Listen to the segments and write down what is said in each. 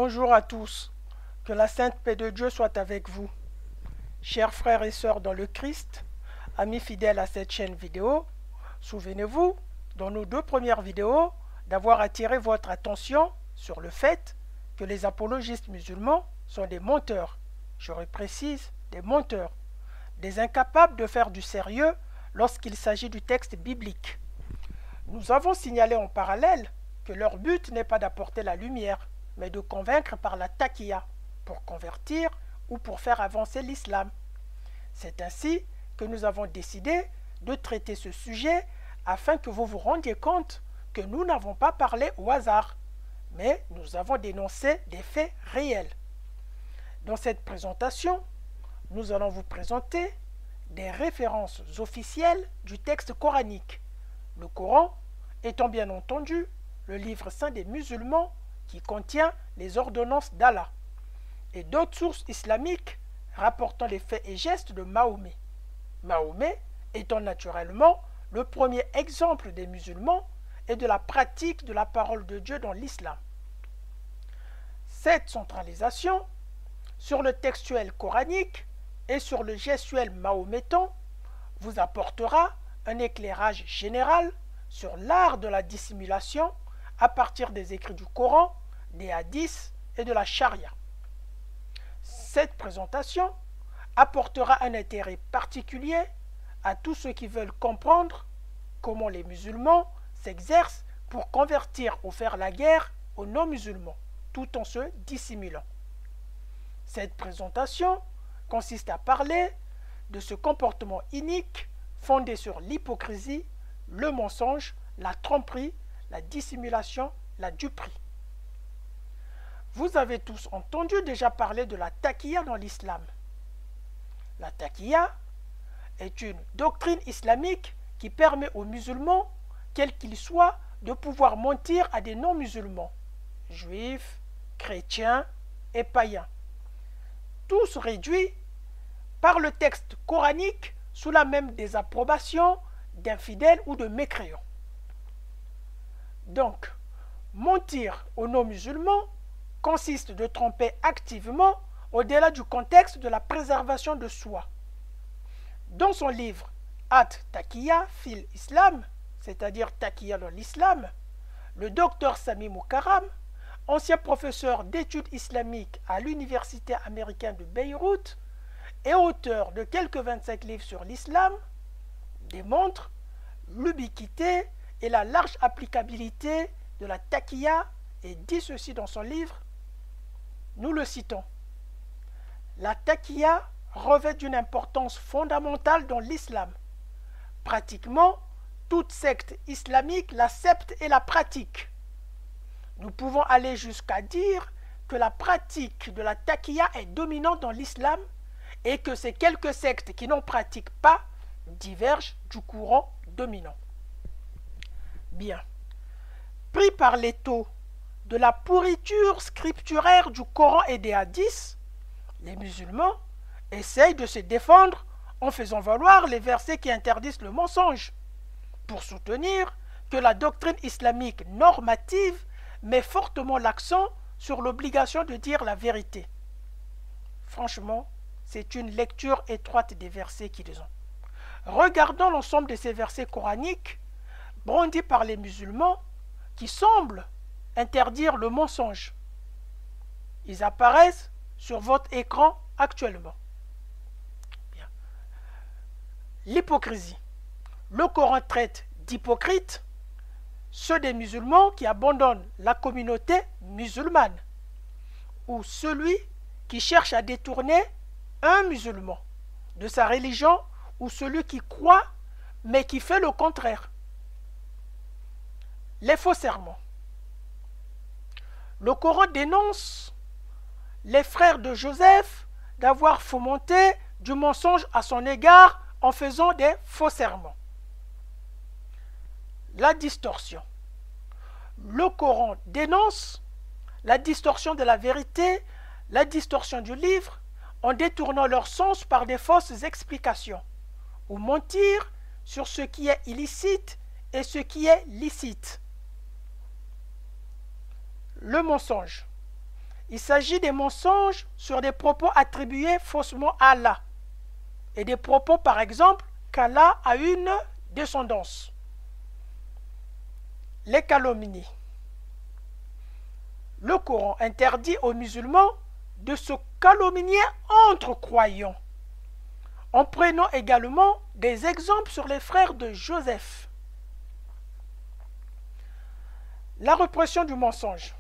Bonjour à tous, que la sainte paix de Dieu soit avec vous. Chers frères et sœurs dans le Christ, amis fidèles à cette chaîne vidéo, souvenez-vous, dans nos deux premières vidéos, d'avoir attiré votre attention sur le fait que les apologistes musulmans sont des menteurs, je précise, des menteurs, des incapables de faire du sérieux lorsqu'il s'agit du texte biblique. Nous avons signalé en parallèle que leur but n'est pas d'apporter la lumière, mais de convaincre par la taqiyya, pour convertir ou pour faire avancer l'islam. C'est ainsi que nous avons décidé de traiter ce sujet afin que vous vous rendiez compte que nous n'avons pas parlé au hasard, mais nous avons dénoncé des faits réels. Dans cette présentation, nous allons vous présenter des références officielles du texte coranique, le Coran étant bien entendu le livre saint des musulmans qui contient les ordonnances d'Allah, et d'autres sources islamiques rapportant les faits et gestes de Mahomet. Mahomet étant naturellement le premier exemple des musulmans et de la pratique de la parole de Dieu dans l'islam. Cette centralisation sur le textuel coranique et sur le gestuel mahométan vous apportera un éclairage général sur l'art de la dissimulation à partir des écrits du Coran, des hadiths et de la charia. Cette présentation apportera un intérêt particulier à tous ceux qui veulent comprendre comment les musulmans s'exercent pour convertir ou faire la guerre aux non-musulmans, tout en se dissimulant. Cette présentation consiste à parler de ce comportement inique fondé sur l'hypocrisie, le mensonge, la tromperie, la dissimulation, la duperie. Vous avez tous entendu déjà parler de la taqiyya dans l'islam. La taqiyya est une doctrine islamique qui permet aux musulmans, quels qu'ils soient, de pouvoir mentir à des non-musulmans, juifs, chrétiens et païens. Tous réduits par le texte coranique sous la même désapprobation d'infidèles ou de mécréants. Donc, mentir aux non-musulmans consiste de tromper activement au-delà du contexte de la préservation de soi. Dans son livre At-Taqiyya fil Islam, c'est-à-dire Taqiyya dans l'islam, le docteur Sami Moukaram, ancien professeur d'études islamiques à l'université américaine de Beyrouth et auteur de quelques 25 livres sur l'islam, démontre l'ubiquité et la large applicabilité de la taqiyya et dit ceci dans son livre, nous le citons. La taqiyya revêt d'une importance fondamentale dans l'islam. Pratiquement, toute secte islamique l'accepte et la pratique. Nous pouvons aller jusqu'à dire que la pratique de la taqiyya est dominante dans l'islam et que ces quelques sectes qui n'en pratiquent pas divergent du courant dominant. Bien. Pris par l'étau de la pourriture scripturaire du Coran et des hadiths, les musulmans essayent de se défendre en faisant valoir les versets qui interdisent le mensonge, pour soutenir que la doctrine islamique normative met fortement l'accent sur l'obligation de dire la vérité. Franchement, c'est une lecture étroite des versets qu'ils ont. Regardons l'ensemble de ces versets coraniques brandis par les musulmans qui semblent interdire le mensonge. Ils apparaissent sur votre écran actuellement. L'hypocrisie. Le Coran traite d'hypocrites ceux des musulmans qui abandonnent la communauté musulmane ou celui qui cherche à détourner un musulman de sa religion ou celui qui croit mais qui fait le contraire. Les faux serments. Le Coran dénonce les frères de Joseph d'avoir fomenté du mensonge à son égard en faisant des faux serments. La distorsion. Le Coran dénonce la distorsion de la vérité, la distorsion du livre, en détournant leur sens par des fausses explications, ou mentir sur ce qui est illicite et ce qui est licite. Le mensonge. Il s'agit des mensonges sur des propos attribués faussement à Allah et des propos, par exemple, qu'Allah a une descendance. Les calomnies. Le Coran interdit aux musulmans de se calomnier entre croyants, en prenant également des exemples sur les frères de Joseph. La répression du mensonge.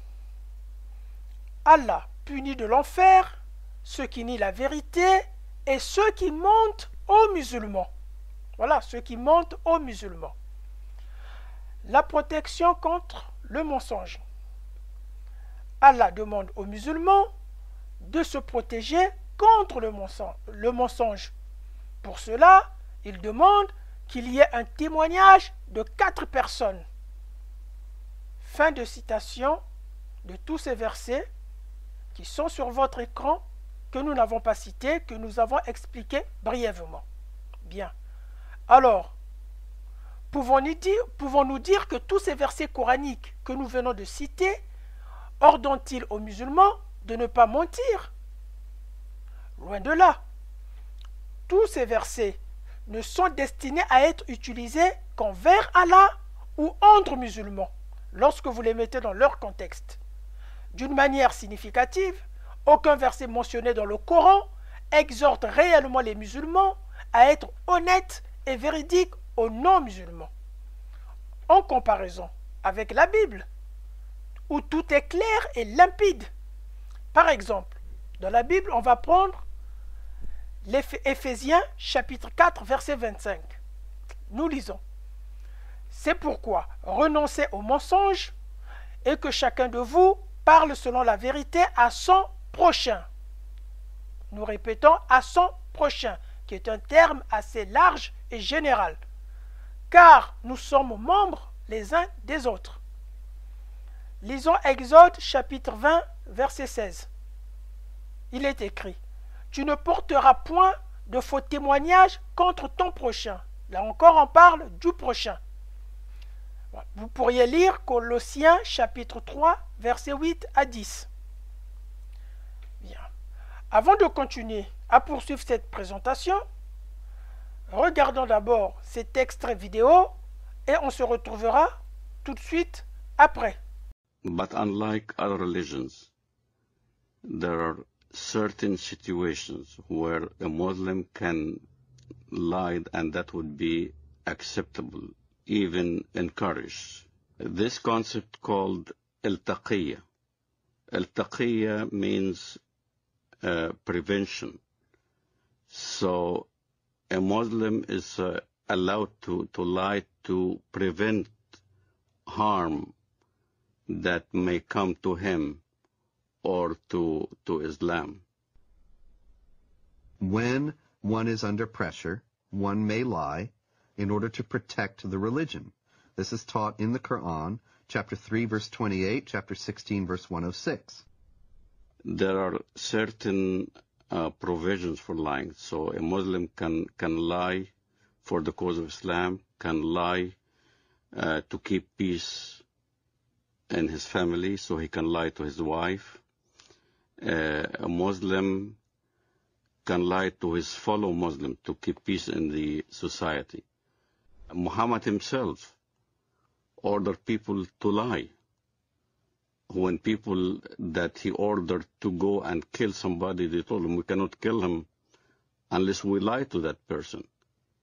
Allah punit de l'enfer ceux qui nient la vérité et ceux qui mentent aux musulmans. Voilà, ceux qui mentent aux musulmans. La protection contre le mensonge. Allah demande aux musulmans de se protéger contre le mensonge. Pour cela, il demande qu'il y ait un témoignage de 4 personnes. Fin de citation de tous ces versets qui sont sur votre écran, que nous n'avons pas cités, que nous avons expliqués brièvement. Bien. Alors, pouvons-nous dire que tous ces versets coraniques que nous venons de citer ordonnent-ils aux musulmans de ne pas mentir? Loin de là. Tous ces versets ne sont destinés à être utilisés qu'envers Allah ou entre musulmans, lorsque vous les mettez dans leur contexte. D'une manière significative, aucun verset mentionné dans le Coran exhorte réellement les musulmans à être honnêtes et véridiques aux non-musulmans. En comparaison avec la Bible, où tout est clair et limpide. Par exemple, dans la Bible, on va prendre Éphésiens chapitre 4, verset 25. Nous lisons. C'est pourquoi renoncez au mensonge et que chacun de vous parle selon la vérité à son prochain. Nous répétons à son prochain, qui est un terme assez large et général, car nous sommes membres les uns des autres. Lisons Exode chapitre 20, verset 16. Il est écrit: tu ne porteras point de faux témoignages contre ton prochain. Là encore, on parle du prochain. Vous pourriez lire Colossiens chapitre 3, verset 8 à 10. Bien. Avant de continuer à poursuivre cette présentation, regardons d'abord cet extrait vidéo et on se retrouvera tout de suite après. But unlike other religions, there are certain situations where a Muslim can lie and that would be acceptable, even encouraged. This concept called al-taqiyya. Al-taqiyya means prevention. So a Muslim is allowed to lie to prevent harm that may come to him or to Islam. When one is under pressure, one may lie in order to protect the religion. This is taught in the Quran, chapter 3, verse 28, chapter 16, verse 106. There are certain provisions for lying. So a Muslim can lie for the cause of Islam, can lie to keep peace in his family, so he can lie to his wife. A Muslim can lie to his fellow Muslim to keep peace in the society. Muhammad himself ordered people to lie. When people that he ordered to go and kill somebody, they told him, we cannot kill him unless we lie to that person.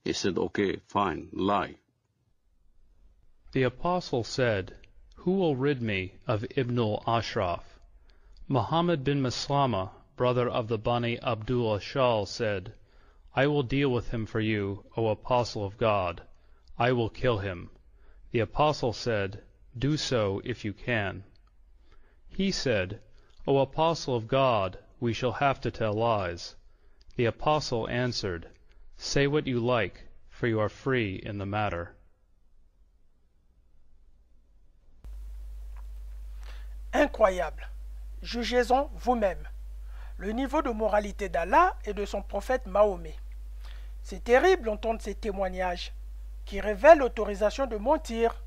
He said, okay, fine, lie. The apostle said, who will rid me of Ibn al-Ashraf? Muhammad bin Maslama, brother of the Bani Abdul Ashal, said, I will deal with him for you, O apostle of God. I will kill him. The apostle said, do so if you can. He said, O apostle of God, we shall have to tell lies. The apostle answered, say what you like, for you are free in the matter. Incroyable. Jugez-en vous-même le niveau de moralité d'Allah et de son prophète Mahomet. C'est terrible d'entendre ces témoignages qui révèlent l'autorisation de mentir.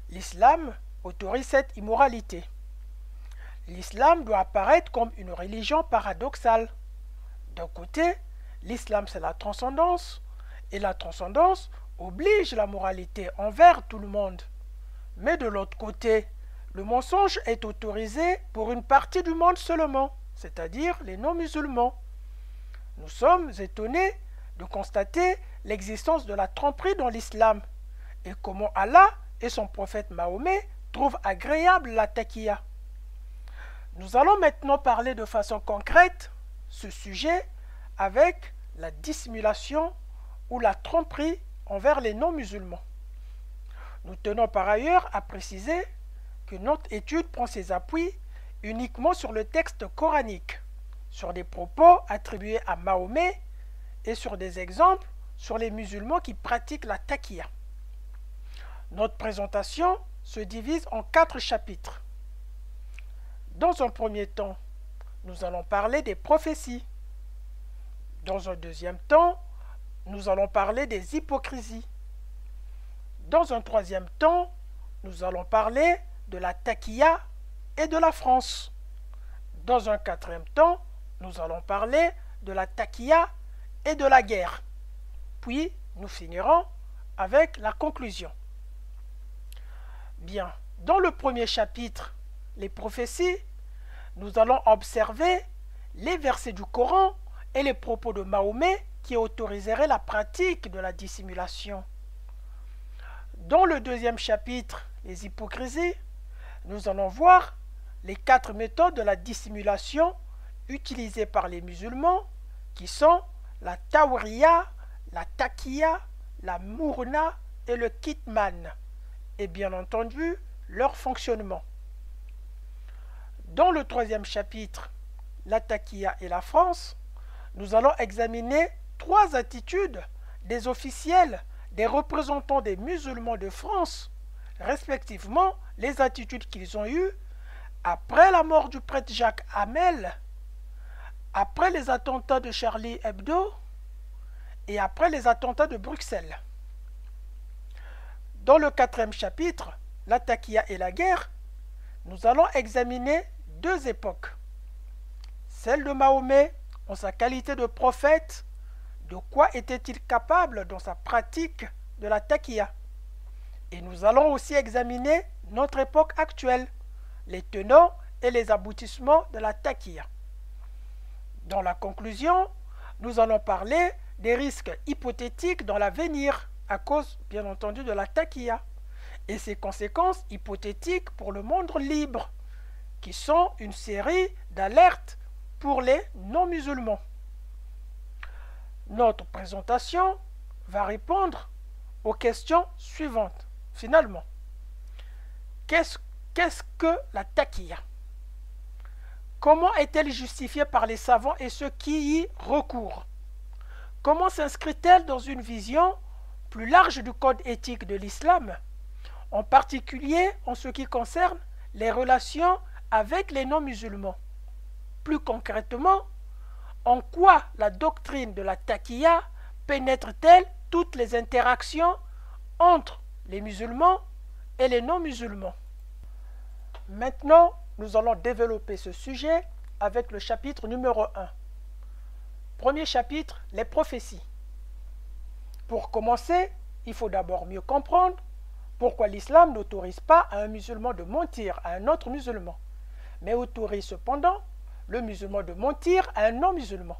L'islam autorise cette immoralité. l'islam doit apparaître comme une religion paradoxale. D'un côté, l'islam c'est la transcendance, et la transcendance oblige la moralité envers tout le monde. Mais de l'autre côté, le mensonge est autorisé pour une partie du monde seulement, c'est-à-dire les non-musulmans. Nous sommes étonnés de constater l'existence de la tromperie dans l'islam et comment Allah et son prophète Mahomet trouvent agréable la taqiyya. Nous allons maintenant parler de façon concrète ce sujet avec la dissimulation ou la tromperie envers les non-musulmans. Nous tenons par ailleurs à préciser que notre étude prend ses appuis uniquement sur le texte coranique, sur des propos attribués à Mahomet et sur des exemples sur les musulmans qui pratiquent la taqiyya. Notre présentation se divise en 4 chapitres. Dans un premier temps, nous allons parler des prophéties. Dans un deuxième temps, nous allons parler des hypocrisies. Dans un troisième temps, nous allons parler de la taqiyya et de la France. Dans un quatrième temps, nous allons parler de la taqiyya et de la guerre. Puis, nous finirons avec la conclusion. Bien, dans le premier chapitre, les prophéties, nous allons observer les versets du Coran et les propos de Mahomet qui autoriseraient la pratique de la dissimulation. Dans le deuxième chapitre, les hypocrisies, nous allons voir les 4 méthodes de la dissimulation utilisées par les musulmans qui sont la tawriya, la taqiyya, la mourna et le kitman, et bien entendu leur fonctionnement. Dans le troisième chapitre, la taqiyya et la France, nous allons examiner 3 attitudes des officiels, des représentants des musulmans de France, respectivement les attitudes qu'ils ont eues après la mort du prêtre Jacques Hamel, après les attentats de Charlie Hebdo et après les attentats de Bruxelles. Dans le 4e chapitre, la taqiyya et la guerre, nous allons examiner 2 époques. Celle de Mahomet, en sa qualité de prophète, de quoi était-il capable dans sa pratique de la taqiyya? Et nous allons aussi examiner notre époque actuelle, les tenants et les aboutissements de la taqiyya. Dans la conclusion, nous allons parler des risques hypothétiques dans l'avenir à cause, bien entendu, de la taqiyya et ses conséquences hypothétiques pour le monde libre, qui sont une série d'alertes pour les non-musulmans. Notre présentation va répondre aux questions suivantes. Finalement, qu'est-ce que la taqiyya? Comment est-elle justifiée par les savants et ceux qui y recourent? Comment s'inscrit-elle dans une vision plus large du code éthique de l'islam, en particulier en ce qui concerne les relations avec les non-musulmans? Plus concrètement, en quoi la doctrine de la taqiyya pénètre-t-elle toutes les interactions entre les musulmans et les non-musulmans? Maintenant, nous allons développer ce sujet avec le chapitre numéro 1. Premier chapitre, les prophéties. Pour commencer, il faut d'abord mieux comprendre pourquoi l'islam n'autorise pas à un musulman de mentir à un autre musulman, mais autorise cependant le musulman de mentir à un non-musulman.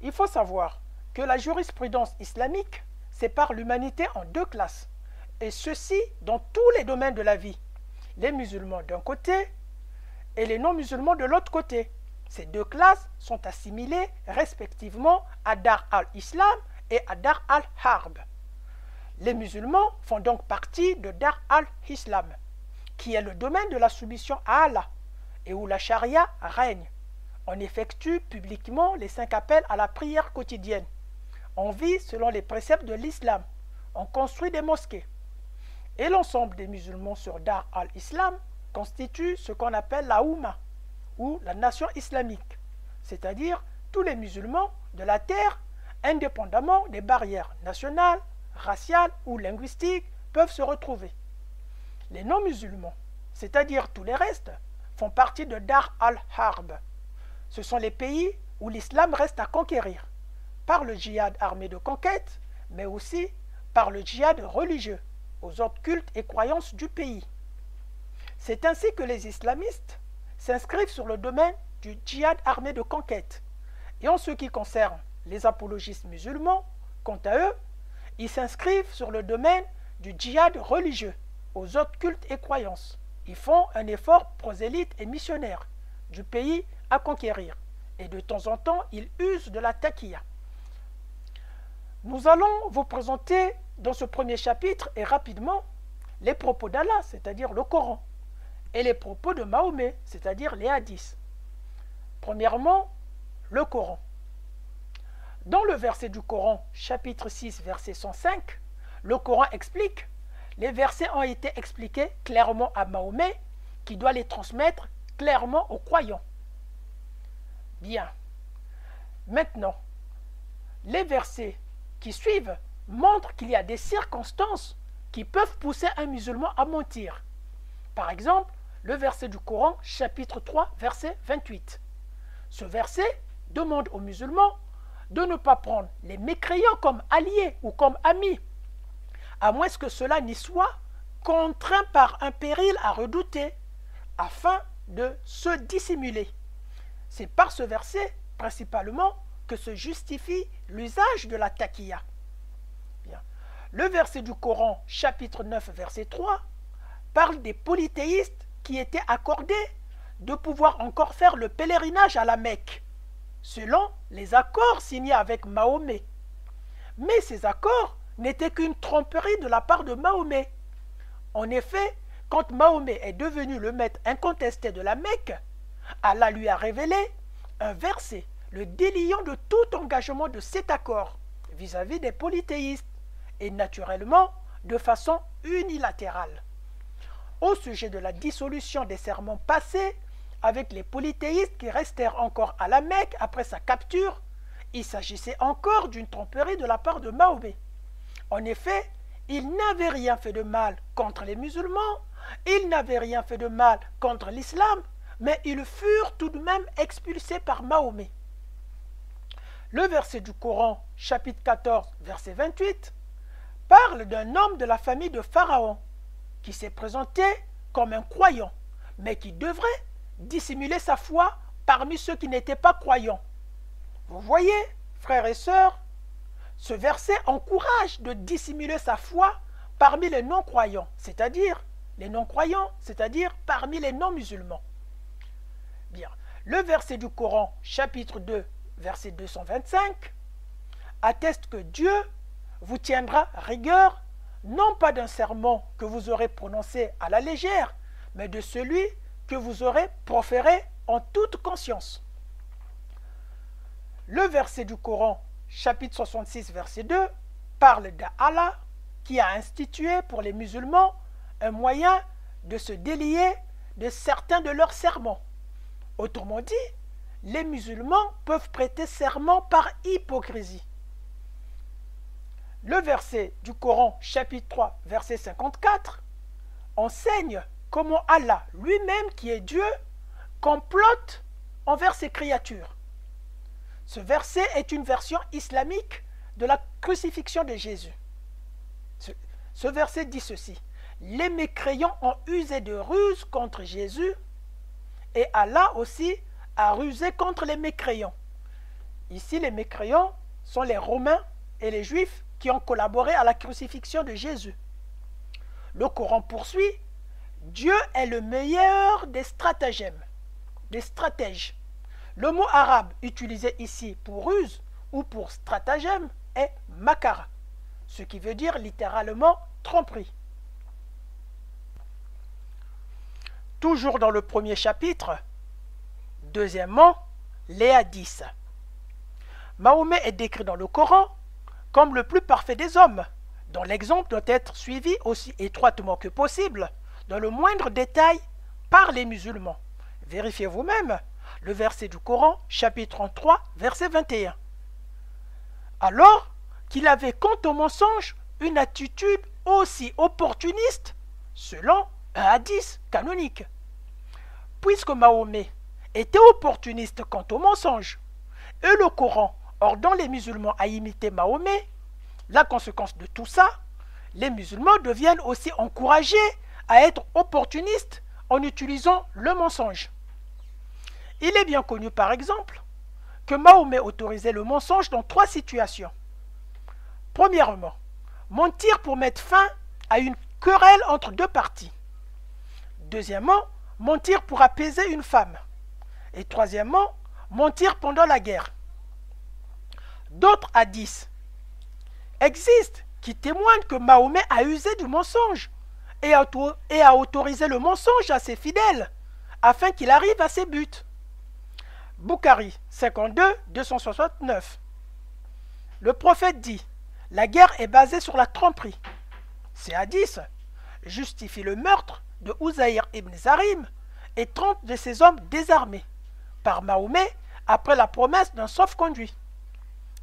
Il faut savoir que la jurisprudence islamique sépare l'humanité en 2 classes, et ceci dans tous les domaines de la vie. Les musulmans d'un côté et les non-musulmans de l'autre côté. Ces 2 classes sont assimilées respectivement à Dar al-Islam et à Dar al-Harb. Les musulmans font donc partie de Dar al-Islam, qui est le domaine de la soumission à Allah et où la charia règne. On effectue publiquement les 5 appels à la prière quotidienne. On vit selon les préceptes de l'islam. On construit des mosquées. Et l'ensemble des musulmans sur Dar al-Islam constitue ce qu'on appelle la Oumma, ou la nation islamique, c'est-à-dire tous les musulmans de la terre, indépendamment des barrières nationales, raciales ou linguistiques, peuvent se retrouver. Les non-musulmans, c'est-à-dire tous les restes, font partie de Dar al-Harb. Ce sont les pays où l'islam reste à conquérir, par le djihad armé de conquête, mais aussi par le djihad religieux, aux autres cultes et croyances du pays. C'est ainsi que les islamistes s'inscrivent sur le domaine du djihad armé de conquête. Et en ce qui concerne les apologistes musulmans, quant à eux, ils s'inscrivent sur le domaine du djihad religieux, aux autres cultes et croyances. Ils font un effort prosélyte et missionnaire du pays à conquérir. Et de temps en temps, ils usent de la taqiyya. Nous allons vous présenter dans ce premier chapitre et rapidement les propos d'Allah, c'est-à-dire le Coran, et les propos de Mahomet, c'est-à-dire les hadiths. Premièrement, le Coran. Dans le verset du Coran, chapitre 6, verset 105, le Coran explique, les versets ont été expliqués clairement à Mahomet, qui doit les transmettre clairement aux croyants. Bien. Maintenant, les versets qui suivent montrent qu'il y a des circonstances qui peuvent pousser un musulman à mentir. Par exemple, le verset du Coran, chapitre 3, verset 28. Ce verset demande aux musulmans de ne pas prendre les mécréants comme alliés ou comme amis, à moins que cela n'y soit contraint par un péril à redouter, afin de se dissimuler. C'est par ce verset, principalement, que se justifie l'usage de la taqiyya. Bien. Le verset du Coran, chapitre 9, verset 3, parle des polythéistes qui étaient accordés de pouvoir encore faire le pèlerinage à la Mecque, selon les accords signés avec Mahomet. Mais ces accords n'étaient qu'une tromperie de la part de Mahomet. En effet, quand Mahomet est devenu le maître incontesté de la Mecque, Allah lui a révélé un verset le déliant de tout engagement de cet accord vis-à-vis des polythéistes, et naturellement de façon unilatérale. Au sujet de la dissolution des serments passés avec les polythéistes qui restèrent encore à la Mecque après sa capture, il s'agissait encore d'une tromperie de la part de Mahomet. En effet, il n'avait rien fait de mal contre les musulmans, il n'avait rien fait de mal contre l'islam, mais ils furent tout de même expulsés par Mahomet. Le verset du Coran, chapitre 14, verset 28, parle d'un homme de la famille de Pharaon qui s'est présenté comme un croyant, mais qui devrait dissimuler sa foi parmi ceux qui n'étaient pas croyants. Vous voyez, frères et sœurs, ce verset encourage de dissimuler sa foi parmi les non-croyants, c'est-à-dire les non-croyants, c'est-à-dire parmi les non-musulmans. Bien, le verset du Coran, chapitre 2, verset 225, atteste que Dieu vous tiendra rigueur, non pas d'un serment que vous aurez prononcé à la légère, mais de celui que vous aurez proféré en toute conscience. Le verset du Coran, chapitre 66, verset 2, parle d'Allah qui a institué pour les musulmans un moyen de se délier de certains de leurs serments. Autrement dit, les musulmans peuvent prêter serment par hypocrisie. Le verset du Coran, chapitre 3, verset 54, enseigne comment Allah lui-même, qui est Dieu, complote envers ses créatures. Ce verset est une version islamique de la crucifixion de Jésus. Ce verset dit ceci: les mécréants ont usé de ruses contre Jésus, et Allah aussi a rusé contre les mécréants. Ici, les mécréants sont les Romains et les Juifs qui ont collaboré à la crucifixion de Jésus. Le Coran poursuit: Dieu est le meilleur des stratagèmes, des stratèges. Le mot arabe utilisé ici pour ruse ou pour stratagème est makara, ce qui veut dire littéralement tromperie. Toujours dans le premier chapitre, deuxièmement, les hadiths. Mahomet est décrit dans le Coran comme le plus parfait des hommes, dont l'exemple doit être suivi aussi étroitement que possible, dans le moindre détail, par les musulmans. Vérifiez vous-même le verset du Coran, chapitre 33, verset 21. Alors qu'il avait quant au mensonge une attitude aussi opportuniste, selon un hadith canonique. puisque Mahomet était opportuniste quant au mensonge, et le Coran ordonne les musulmans à imiter Mahomet, la conséquence de tout ça, les musulmans deviennent aussi encouragés à être opportunistes en utilisant le mensonge. Il est bien connu par exemple que Mahomet autorisait le mensonge dans 3 situations. Premièrement, mentir pour mettre fin à une querelle entre 2 parties. Deuxièmement, mentir pour apaiser une femme. Et troisièmement, mentir pendant la guerre. D'autres hadiths existent qui témoignent que Mahomet a usé du mensonge et a autorisé le mensonge à ses fidèles afin qu'il arrive à ses buts. Bukhari 52, 269. Le prophète dit: la guerre est basée sur la tromperie. Ces hadiths justifient le meurtre de Uzaïr ibn Zarim et 30 de ses hommes désarmés par Mahomet après la promesse d'un sauf-conduit.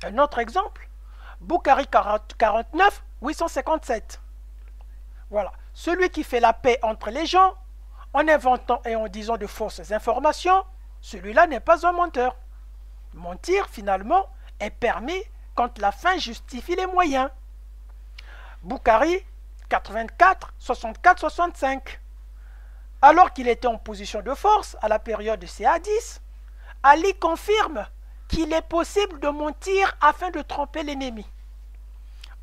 Un autre exemple, Bukhari 49, 857. Voilà, celui qui fait la paix entre les gens en inventant et en disant de fausses informations, celui-là n'est pas un menteur. Mentir, finalement, est permis quand la fin justifie les moyens. Bukhari 84, 64, 65. Alors qu'il était en position de force à la période de ces hadiths, Ali confirme qu'il est possible de mentir afin de tromper l'ennemi.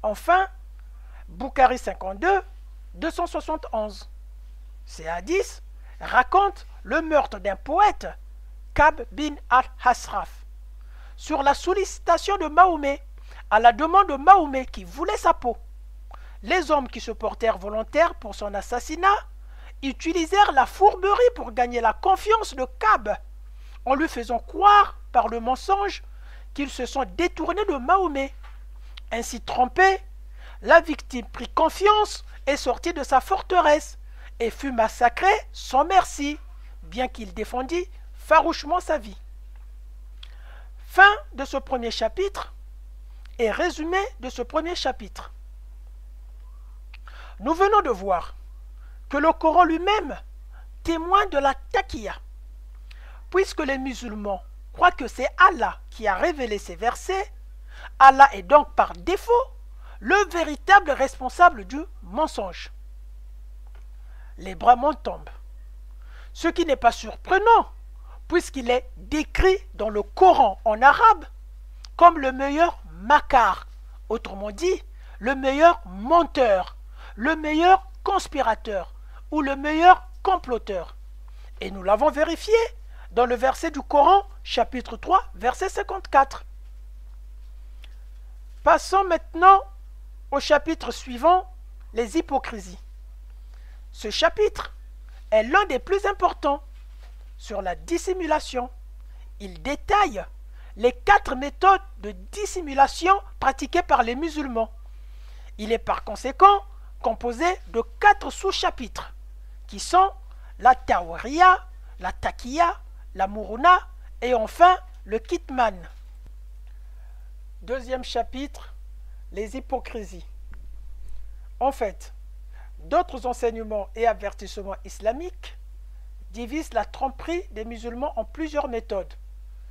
Enfin, Bukhari 52, 271. Ces hadiths racontent le meurtre d'un poète, Kab bin al-Hasraf, sur la sollicitation de Mahomet, à la demande de Mahomet qui voulait sa peau. Les hommes qui se portèrent volontaires pour son assassinat utilisèrent la fourberie pour gagner la confiance de Kab, en lui faisant croire par le mensonge qu'ils se sont détournés de Mahomet. Ainsi trompé, la victime prit confiance et sortit de sa forteresse et fut massacré sans merci, bien qu'il défendît farouchement sa vie. Fin de ce premier chapitre et résumé de ce premier chapitre. Nous venons de voir que le Coran lui-même témoigne de la taqiyya. Puisque les musulmans croient que c'est Allah qui a révélé ces versets, Allah est donc par défaut le véritable responsable du mensonge. Les bras m'en tombent. Ce qui n'est pas surprenant, puisqu'il est décrit dans le Coran en arabe comme le meilleur makar, autrement dit, le meilleur menteur, le meilleur conspirateur ou le meilleur comploteur. Et nous l'avons vérifié dans le verset du Coran, chapitre 3, verset 54. Passons maintenant au chapitre suivant, les hypocrisies. Ce chapitre est l'un des plus importants sur la dissimulation. Il détaille les 4 méthodes de dissimulation pratiquées par les musulmans. Il est par conséquent composé de 4 sous-chapitres qui sont la tawriya, la taqiyya, la muruna et enfin le kitman. Deuxième chapitre, les hypocrisies. En fait, d'autres enseignements et avertissements islamiques divisent la tromperie des musulmans en plusieurs méthodes,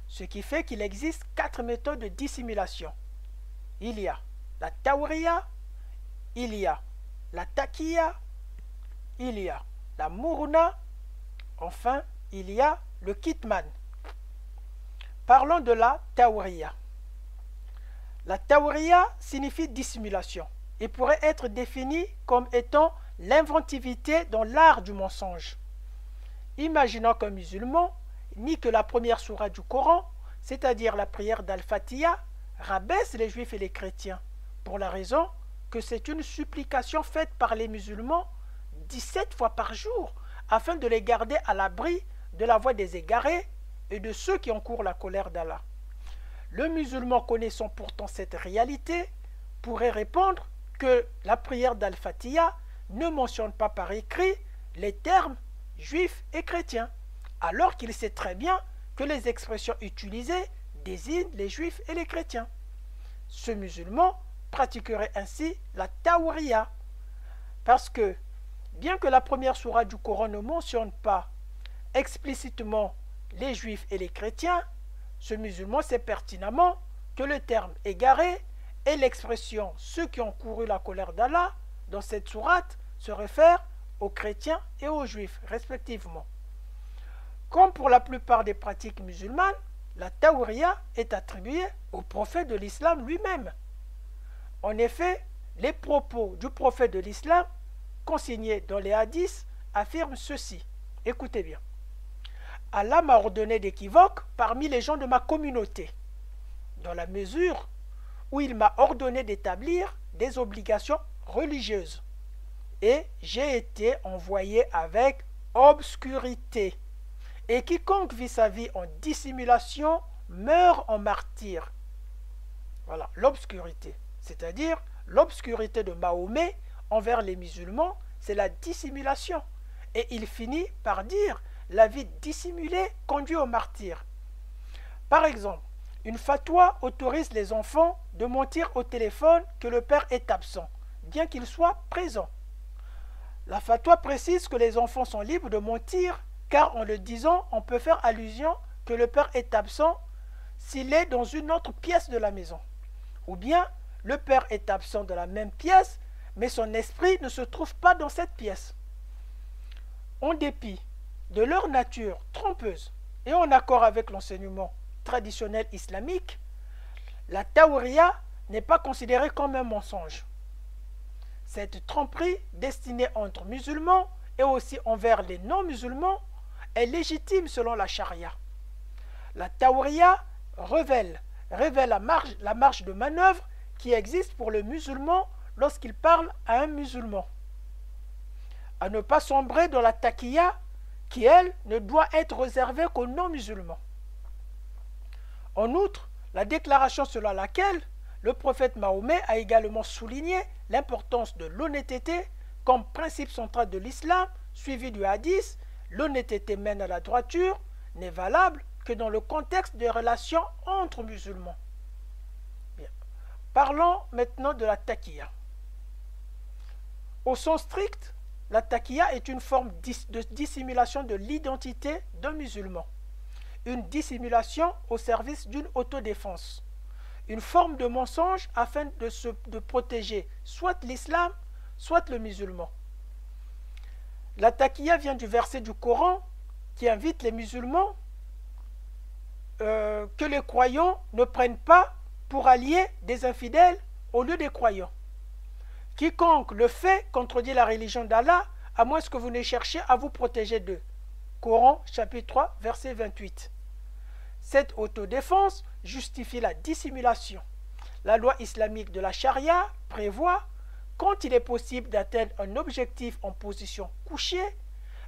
ce qui fait qu'il existe 4 méthodes de dissimulation. Il y a la tawriya, il y a la taqiyya, il y a la muruna, enfin il y a le kitman. Parlons de la tawriya. La tawriya signifie dissimulation et pourrait être définie comme étant l'inventivité dans l'art du mensonge. Imaginons qu'un musulman nie que la première sourate du Coran, c'est-à-dire la prière d'Al-Fatiha, rabaisse les juifs et les chrétiens, pour la raison que c'est une supplication faite par les musulmans 17 fois par jour, afin de les garder à l'abri de la voie des égarés et de ceux qui encourent la colère d'Allah. Le musulman connaissant pourtant cette réalité pourrait répondre que la prière d'Al-Fatiha ne mentionne pas par écrit les termes juifs et chrétiens, alors qu'il sait très bien que les expressions utilisées désignent les juifs et les chrétiens. Ce musulman pratiquerait ainsi la tawriya, parce que, bien que la première sourate du Coran ne mentionne pas explicitement les juifs et les chrétiens, ce musulman sait pertinemment que le terme égaré et l'expression ceux qui ont couru la colère d'Allah dans cette sourate se réfèrent aux chrétiens et aux juifs respectivement. Comme pour la plupart des pratiques musulmanes, la tawriya est attribuée au prophète de l'islam lui-même. En effet, les propos du prophète de l'islam consignés dans les hadiths affirment ceci. Écoutez bien. Allah m'a ordonné d'équivoque parmi les gens de ma communauté, dans la mesure où il m'a ordonné d'établir des obligations religieuses. Et j'ai été envoyé avec obscurité. Et quiconque vit sa vie en dissimulation meurt en martyr. Voilà, l'obscurité. C'est-à-dire, l'obscurité de Mahomet envers les musulmans, c'est la dissimulation. Et il finit par dire, la vie dissimulée conduit au martyr. Par exemple, une fatwa autorise les enfants de mentir au téléphone que le père est absent, bien qu'il soit présent. La fatwa précise que les enfants sont libres de mentir, car en le disant, on peut faire allusion que le père est absent s'il est dans une autre pièce de la maison. Ou bien, le père est absent de la même pièce, mais son esprit ne se trouve pas dans cette pièce. En dépit de leur nature trompeuse et en accord avec l'enseignement traditionnel islamique, la tawriya n'est pas considérée comme un mensonge. Cette tromperie destinée entre musulmans et aussi envers les non-musulmans est légitime selon la charia. La tawriya révèle la marge de manœuvre qui existe pour le musulman lorsqu'il parle à un musulman. À ne pas sombrer dans la taqiya qui, elle, ne doit être réservée qu'aux non-musulmans. En outre, la déclaration selon laquelle le prophète Mahomet a également souligné l'importance de l'honnêteté comme principe central de l'islam, suivi du hadith, l'honnêteté mène à la droiture, n'est valable que dans le contexte des relations entre musulmans. Bien. Parlons maintenant de la taqiya. Au sens strict, la taqiya est une forme de dissimulation de l'identité d'un musulman. Une dissimulation au service d'une autodéfense. Une forme de mensonge afin de protéger soit l'islam, soit le musulman. La taqiya vient du verset du Coran qui invite les musulmans que les croyants ne prennent pas pour alliés des infidèles au lieu des croyants. Quiconque le fait contredit la religion d'Allah, à moins que vous ne cherchiez à vous protéger d'eux. Coran, chapitre 3, verset 28. Cette autodéfense justifie la dissimulation. La loi islamique de la charia prévoit, quand il est possible d'atteindre un objectif en position couchée,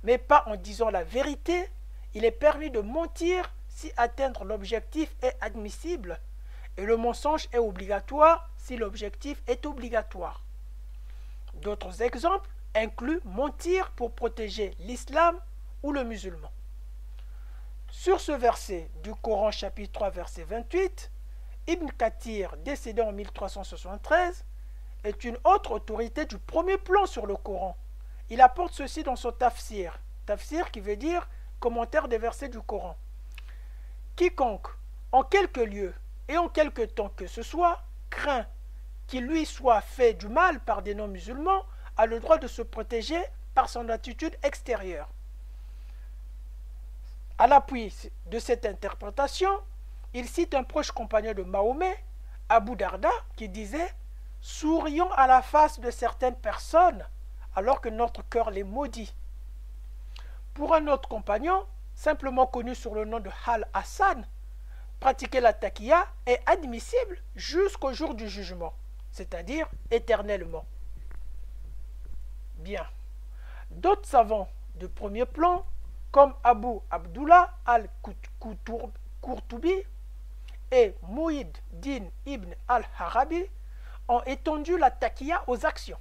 mais pas en disant la vérité, il est permis de mentir si atteindre l'objectif est admissible, et le mensonge est obligatoire si l'objectif est obligatoire. D'autres exemples incluent mentir pour protéger l'islam ou le musulman. Sur ce verset du Coran chapitre 3 verset 28, Ibn Kathir, décédé en 1373, est une autre autorité du premier plan sur le Coran. Il apporte ceci dans son tafsir. Tafsir qui veut dire commentaire des versets du Coran. Quiconque, en quelque lieu et en quelque temps que ce soit, craint qu'il lui soit fait du mal par des non-musulmans, a le droit de se protéger par son attitude extérieure. À l'appui de cette interprétation, il cite un proche compagnon de Mahomet, Abu Darda, qui disait « Sourions à la face de certaines personnes alors que notre cœur les maudit. » Pour un autre compagnon, simplement connu sous le nom de Hal Hassan, pratiquer la taqiya est admissible jusqu'au jour du jugement, c'est-à-dire éternellement. Bien. D'autres savants de premier plan, comme Abu Abdullah al-Qurtubi et Muhyiddin ibn al-Arabi, ont étendu la taqiya aux actions.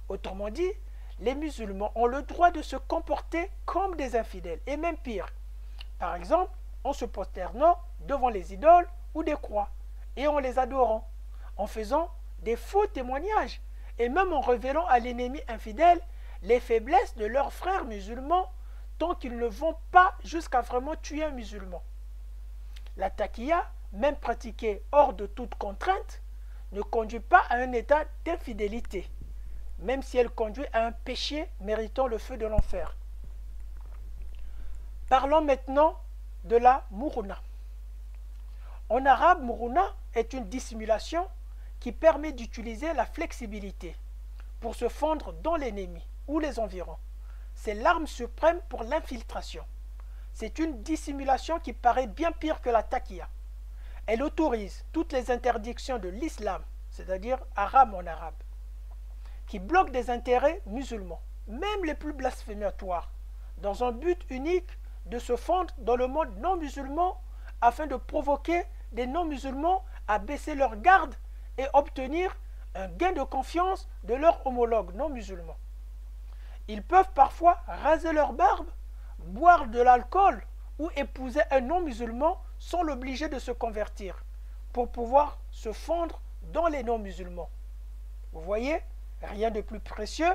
Autrement dit, les musulmans ont le droit de se comporter comme des infidèles, et même pire. Par exemple, en se prosternant devant les idoles ou des croix, et en les adorant, en faisant des faux témoignages, et même en révélant à l'ennemi infidèle les faiblesses de leurs frères musulmans, tant qu'ils ne vont pas jusqu'à vraiment tuer un musulman. La taqiyya, même pratiquée hors de toute contrainte, ne conduit pas à un état d'infidélité, même si elle conduit à un péché méritant le feu de l'enfer. Parlons maintenant de la muruna. En arabe, muruna est une dissimulation qui permet d'utiliser la flexibilité pour se fondre dans l'ennemi ou les environs. C'est l'arme suprême pour l'infiltration. C'est une dissimulation qui paraît bien pire que la taqiyya. Elle autorise toutes les interdictions de l'islam, c'est-à-dire haram en arabe, qui bloquent des intérêts musulmans, même les plus blasphématoires, dans un but unique de se fondre dans le monde non musulman afin de provoquer des non-musulmans à baisser leur garde et obtenir un gain de confiance de leurs homologues non musulmans. Ils peuvent parfois raser leur barbe, boire de l'alcool ou épouser un non-musulman sans l'obliger de se convertir pour pouvoir se fondre dans les non-musulmans. Vous voyez, rien de plus précieux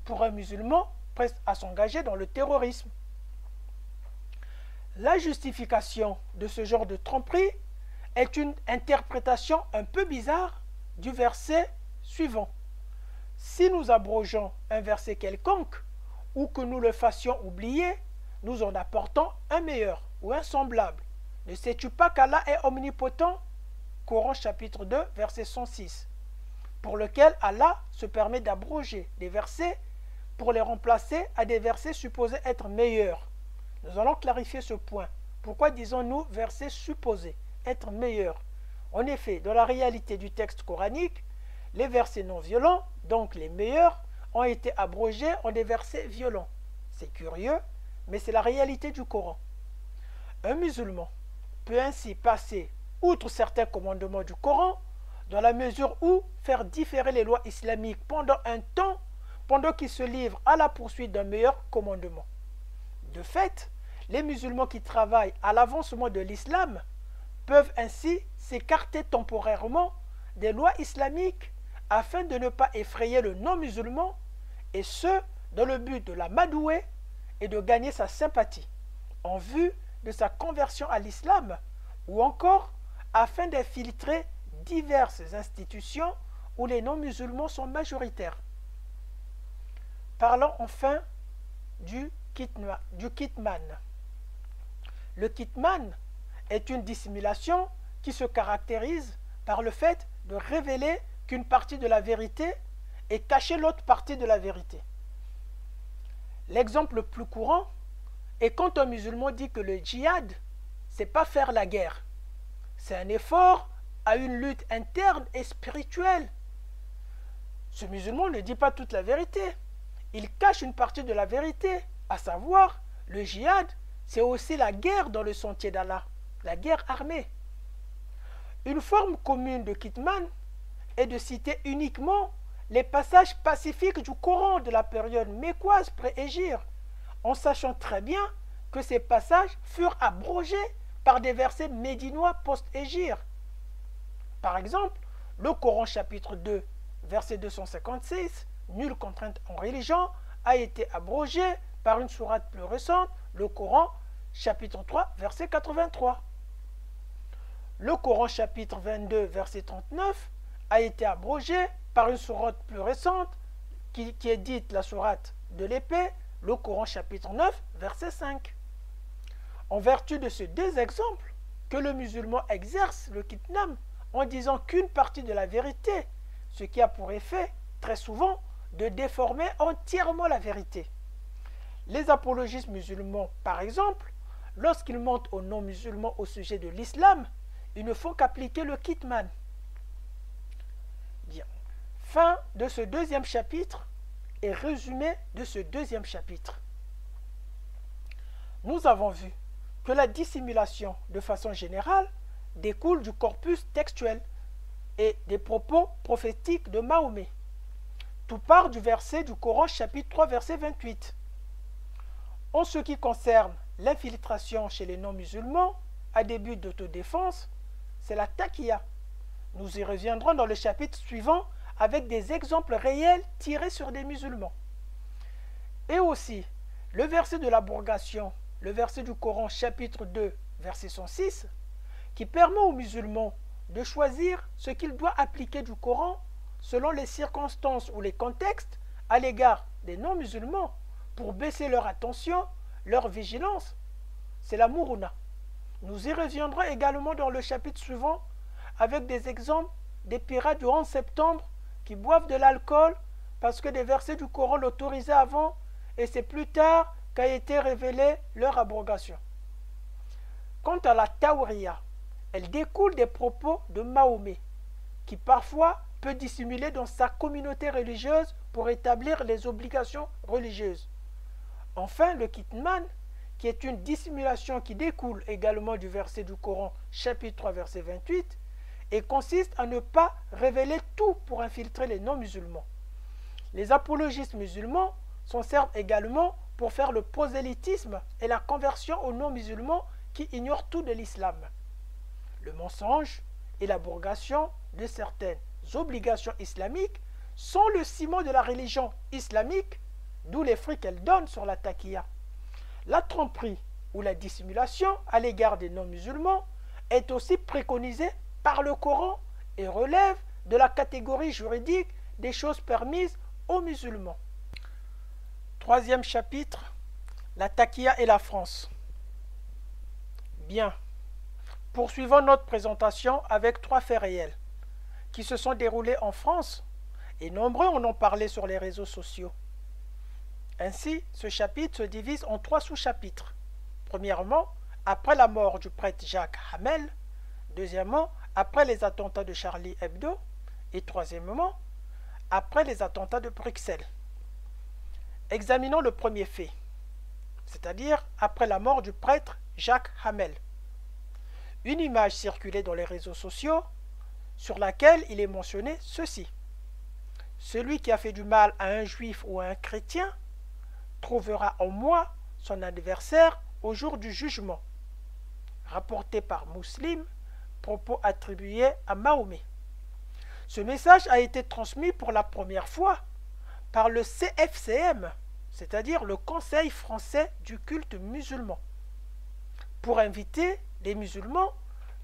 pour un musulman prêt à s'engager dans le terrorisme. La justification de ce genre de tromperie est une interprétation un peu bizarre du verset suivant. Si nous abrogeons un verset quelconque, ou que nous le fassions oublier, nous en apportons un meilleur ou un semblable. Ne sais-tu pas qu'Allah est omnipotent? Coran chapitre 2, verset 106, pour lequel Allah se permet d'abroger des versets pour les remplacer à des versets supposés être meilleurs. Nous allons clarifier ce point. Pourquoi disons-nous versets supposés être meilleurs? En effet, dans la réalité du texte coranique, les versets non violents, donc les meilleurs, ont été abrogés en des versets violents. C'est curieux, mais c'est la réalité du Coran. Un musulman peut ainsi passer outre certains commandements du Coran, dans la mesure où faire différer les lois islamiques pendant un temps, pendant qu'il se livre à la poursuite d'un meilleur commandement. De fait, les musulmans qui travaillent à l'avancement de l'islam peuvent ainsi s'écarter temporairement des lois islamiques afin de ne pas effrayer le non-musulman, et ce, dans le but de l'amadouer et de gagner sa sympathie, en vue de sa conversion à l'islam, ou encore afin d'infiltrer diverses institutions où les non-musulmans sont majoritaires. Parlons enfin du kitman. Le kitman est une dissimulation qui se caractérise par le fait de révéler qu'une partie de la vérité et cacher l'autre partie de la vérité. L'exemple le plus courant est quand un musulman dit que le djihad, c'est pas faire la guerre. C'est un effort à une lutte interne et spirituelle. Ce musulman ne dit pas toute la vérité. Il cache une partie de la vérité, à savoir, le djihad, c'est aussi la guerre dans le sentier d'Allah, la guerre armée. Une forme commune de kitman est de citer uniquement les passages pacifiques du Coran de la période mécoise pré-hégire, en sachant très bien que ces passages furent abrogés par des versets médinois post-hégire. Par exemple, le Coran chapitre 2, verset 256, nulle contrainte en religion, a été abrogé par une sourate plus récente, le Coran chapitre 3, verset 83. Le Coran chapitre 22, verset 39, a été abrogé par une sourate plus récente, qui est dite la sourate de l'épée, le Coran chapitre 9, verset 5. En vertu de ces deux exemples, que le musulman exerce le kitman en disant qu'une partie de la vérité, ce qui a pour effet, très souvent, de déformer entièrement la vérité. Les apologistes musulmans, par exemple, lorsqu'ils mentent aux non-musulmans au sujet de l'islam, ils ne font qu'appliquer le kitman. Bien. Fin de ce deuxième chapitre et résumé de ce deuxième chapitre. Nous avons vu que la dissimulation, de façon générale, découle du corpus textuel et des propos prophétiques de Mahomet. Tout part du verset du Coran chapitre 3 verset 28. En ce qui concerne l'infiltration chez les non-musulmans à des buts d'autodéfense, c'est la taqiyya. Nous y reviendrons dans le chapitre suivant avec des exemples réels tirés sur des musulmans. Et aussi, Le verset de l'abrogation, le verset du Coran chapitre 2, verset 106, qui permet aux musulmans de choisir ce qu'ils doivent appliquer du Coran selon les circonstances ou les contextes à l'égard des non-musulmans pour baisser leur attention, leur vigilance. C'est la Mourouna. Nous y reviendrons également dans le chapitre suivant avec des exemples des pirates du 11 septembre qui boivent de l'alcool parce que des versets du Coran l'autorisaient avant et c'est plus tard qu'a été révélée leur abrogation. Quant à la Tawriya, elle découle des propos de Mahomet qui parfois peut dissimuler dans sa communauté religieuse pour établir les obligations religieuses. Enfin, le Kitman, qui est une dissimulation qui découle également du verset du Coran, chapitre 3, verset 28, et consiste à ne pas révéler tout pour infiltrer les non-musulmans. Les apologistes musulmans s'en servent également pour faire le prosélytisme et la conversion aux non-musulmans qui ignorent tout de l'islam. Le mensonge et l'abrogation de certaines obligations islamiques sont le ciment de la religion islamique, d'où les fruits qu'elle donne sur la taqiyya. La tromperie ou la dissimulation à l'égard des non-musulmans est aussi préconisée par le Coran et relève de la catégorie juridique des choses permises aux musulmans. Troisième chapitre, la taqiyya et la France. Bien, poursuivons notre présentation avec 3 faits réels qui se sont déroulés en France et nombreux en ont parlé sur les réseaux sociaux. Ainsi, ce chapitre se divise en 3 sous-chapitres. Premièrement, après la mort du prêtre Jacques Hamel. Deuxièmement, après les attentats de Charlie Hebdo. Et troisièmement, après les attentats de Bruxelles. Examinons le premier fait, c'est-à-dire après la mort du prêtre Jacques Hamel. Une image circulait dans les réseaux sociaux sur laquelle il est mentionné ceci. Celui qui a fait du mal à un juif ou à un chrétien trouvera en moi son adversaire au jour du jugement. Rapporté par Muslim, propos attribués à Mahomet. Ce message a été transmis pour la première fois par le CFCM, c'est-à-dire le Conseil français du culte musulman, pour inviter les musulmans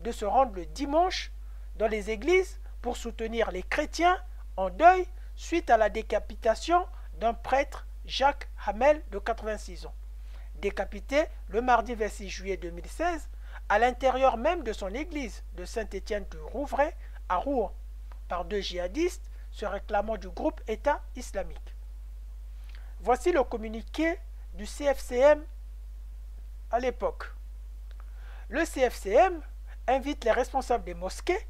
de se rendre le dimanche dans les églises pour soutenir les chrétiens en deuil suite à la décapitation d'un prêtre Jacques Hamel de 86 ans, décapité le mardi 26 juillet 2016 à l'intérieur même de son église de Saint-Étienne du Rouvray à Rouen par 2 djihadistes se réclamant du groupe État islamique. Voici le communiqué du CFCM à l'époque. Le CFCM invite les responsables des mosquées,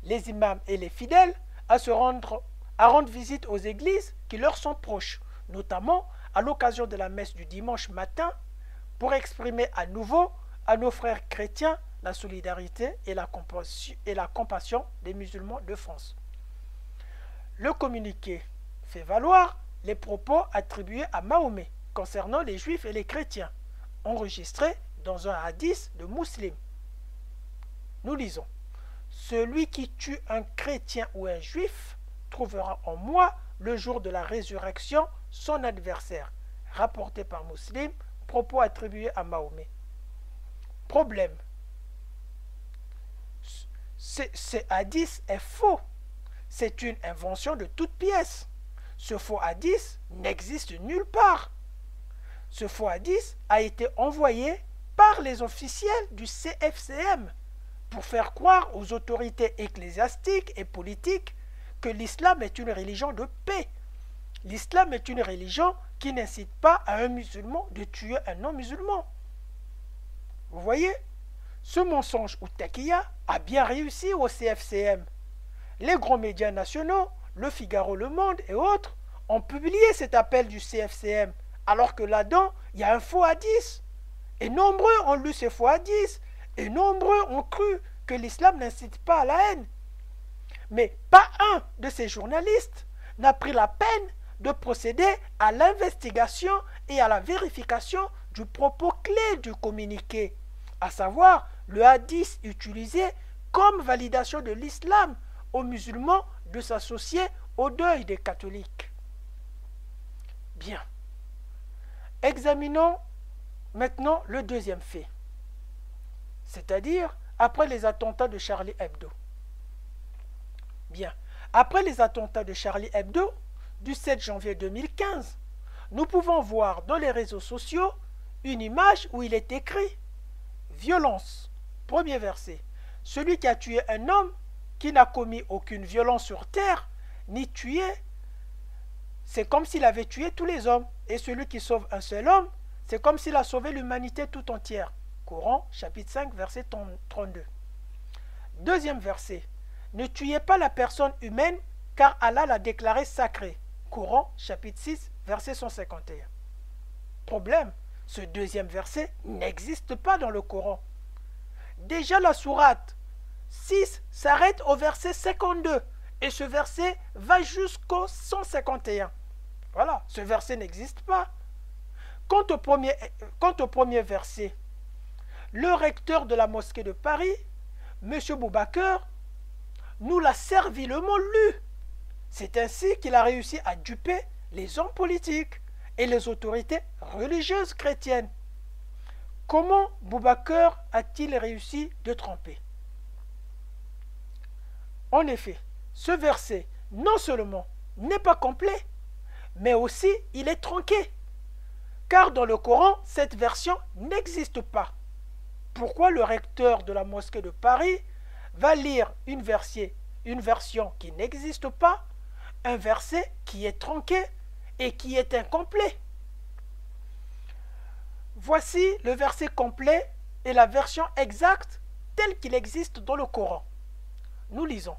les imams et les fidèles à rendre visite aux églises qui leur sont proches, notamment à l'occasion de la messe du dimanche matin, pour exprimer à nouveau à nos frères chrétiens la solidarité et la compassion des musulmans de France. Le communiqué fait valoir les propos attribués à Mahomet concernant les juifs et les chrétiens, enregistrés dans un hadith de Muslim. Nous lisons: celui qui tue un chrétien ou un juif trouvera en moi le jour de la résurrection son adversaire. Rapporté par Muslim, propos attribués à Mahomet. Problème. Ce hadith est faux. C'est une invention de toute pièce. Ce faux hadith n'existe nulle part. Ce faux hadith a été envoyé par les officiels du CFCM pour faire croire aux autorités ecclésiastiques et politiques que l'islam est une religion de paix. L'islam est une religion qui n'incite pas à un musulman de tuer un non-musulman. Vous voyez, ce mensonge ou taqiyya a bien réussi au CFCM. Les grands médias nationaux, Le Figaro, Le Monde et autres, ont publié cet appel du CFCM, alors que là-dedans, il y a un faux hadith. Et nombreux ont lu ces faux hadiths, et nombreux ont cru que l'islam n'incite pas à la haine. Mais pas un de ces journalistes n'a pris la peine de procéder à l'investigation et à la vérification du propos clé du communiqué, à savoir le hadith utilisé comme validation de l'islam aux musulmans de s'associer au deuil des catholiques. Bien. Examinons maintenant le deuxième fait, c'est-à-dire après les attentats de Charlie Hebdo. Bien, après les attentats de Charlie Hebdo du 7 janvier 2015, nous pouvons voir dans les réseaux sociaux une image où il est écrit « Violence », premier verset. Celui qui a tué un homme qui n'a commis aucune violence sur terre, ni tué, c'est comme s'il avait tué tous les hommes. Et celui qui sauve un seul homme, c'est comme s'il a sauvé l'humanité tout entière. Coran, chapitre 5, verset 32. Deuxième verset. Ne tuez pas la personne humaine, car Allah l'a déclarée sacrée. Coran, chapitre 6, verset 151. Problème, ce deuxième verset n'existe pas dans le Coran. Déjà la sourate 6 s'arrête au verset 52 et ce verset va jusqu'au 151. Voilà, ce verset n'existe pas. Quant au premier verset, le recteur de la mosquée de Paris, M. Boubacar, nous l'a servilement lu. C'est ainsi qu'il a réussi à duper les hommes politiques et les autorités religieuses chrétiennes. Comment Boubacar a-t-il réussi de tromper? En effet, ce verset, non seulement n'est pas complet, mais aussi il est tronqué. Car dans le Coran, cette version n'existe pas. Pourquoi le recteur de la mosquée de Paris va lire une version qui n'existe pas, un verset qui est tronqué et qui est incomplet? Voici le verset complet et la version exacte telle qu'il existe dans le Coran. Nous lisons.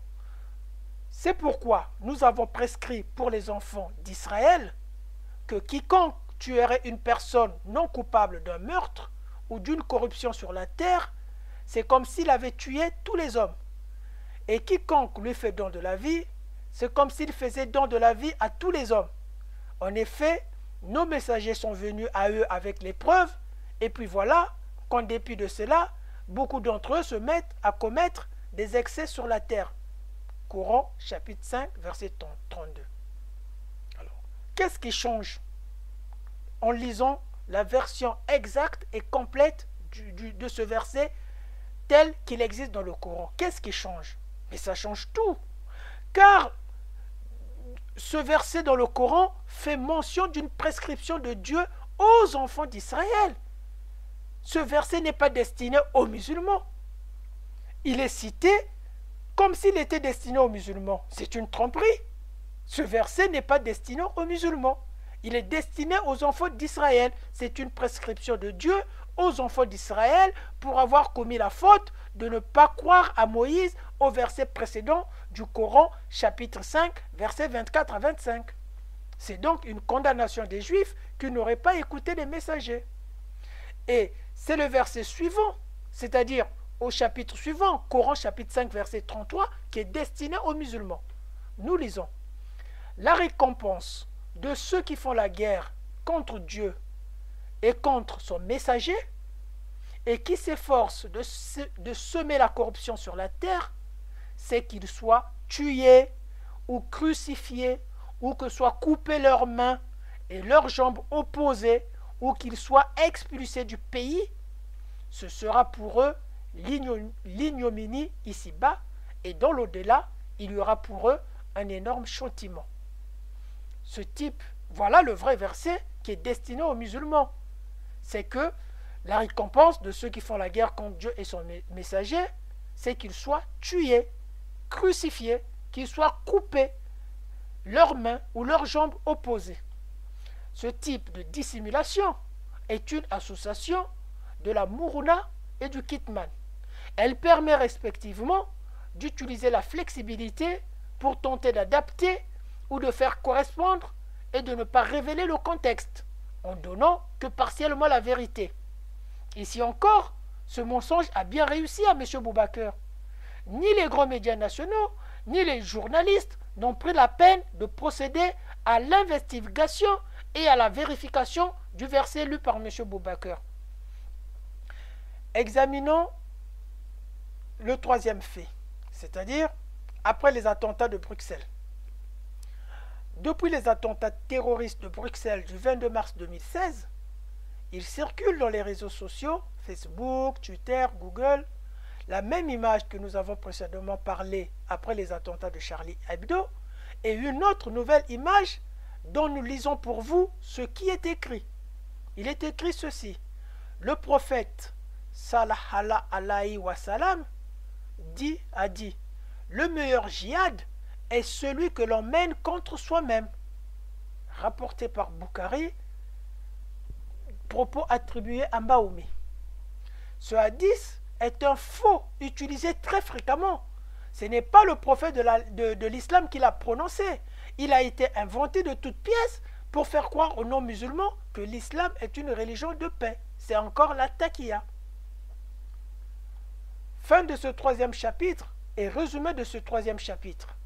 C'est pourquoi nous avons prescrit pour les enfants d'Israël que quiconque tuerait une personne non coupable d'un meurtre ou d'une corruption sur la terre, c'est comme s'il avait tué tous les hommes. Et quiconque lui fait don de la vie, c'est comme s'il faisait don de la vie à tous les hommes. En effet, nos messagers sont venus à eux avec les preuves, et puis voilà qu'en dépit de cela, beaucoup d'entre eux se mettent à commettre des excès sur la terre. Coran, chapitre 5, verset 32. Alors, qu'est-ce qui change en lisant la version exacte et complète de ce verset tel qu'il existe dans le Coran? Qu'est-ce qui change? Mais ça change tout. Car ce verset dans le Coran fait mention d'une prescription de Dieu aux enfants d'Israël. Ce verset n'est pas destiné aux musulmans. Il est cité comme s'il était destiné aux musulmans. C'est une tromperie. Ce verset n'est pas destiné aux musulmans. Il est destiné aux enfants d'Israël. C'est une prescription de Dieu aux enfants d'Israël pour avoir commis la faute de ne pas croire à Moïse au verset précédent du Coran, chapitre 5, versets 24 à 25. C'est donc une condamnation des Juifs qui n'auraient pas écouté les messagers. Et c'est le verset suivant, c'est-à-dire au chapitre suivant, Coran chapitre 5, verset 33, qui est destiné aux musulmans. Nous lisons. La récompense de ceux qui font la guerre contre Dieu et contre son messager et qui s'efforcent de semer la corruption sur la terre, c'est qu'ils soient tués ou crucifiés ou que soient coupées leurs mains et leurs jambes opposées ou qu'ils soient expulsés du pays. Ce sera pour eux l'ignominie ici-bas et dans l'au-delà, il y aura pour eux un énorme châtiment. Ce type, voilà le vrai verset qui est destiné aux musulmans. C'est que la récompense de ceux qui font la guerre contre Dieu et son messager, c'est qu'ils soient tués, crucifiés, qu'ils soient coupés, leurs mains ou leurs jambes opposées. Ce type de dissimulation est une association de la Mourouna et du Kitman. Elle permet respectivement d'utiliser la flexibilité pour tenter d'adapter ou de faire correspondre et de ne pas révéler le contexte, en donnant que partiellement la vérité. Ici encore, ce mensonge a bien réussi à M. Boubacar. Ni les grands médias nationaux, ni les journalistes n'ont pris la peine de procéder à l'investigation et à la vérification du verset lu par M. Boubacar. Examinons le troisième fait, c'est-à-dire après les attentats de Bruxelles. Depuis les attentats terroristes de Bruxelles du 22 mars 2016, Il circule dans les réseaux sociaux, Facebook, Twitter, Google, la même image que nous avons précédemment parlé après les attentats de Charlie Hebdo, et une autre nouvelle image dont nous lisons pour vous ce qui est écrit. Il est écrit ceci. Le prophète sallallahu alayhi wa sallam a dit, le meilleur djihad est celui que l'on mène contre soi-même. Rapporté par Bukhari, propos attribués à Mahomet. Ce hadith est un faux utilisé très fréquemment. Ce n'est pas le prophète de l'islam qui l'a prononcé. Il a été inventé de toutes pièces pour faire croire aux non-musulmans que l'islam est une religion de paix. C'est encore la taqiyya. Fin de ce 3e chapitre et résumé de ce 3e chapitre.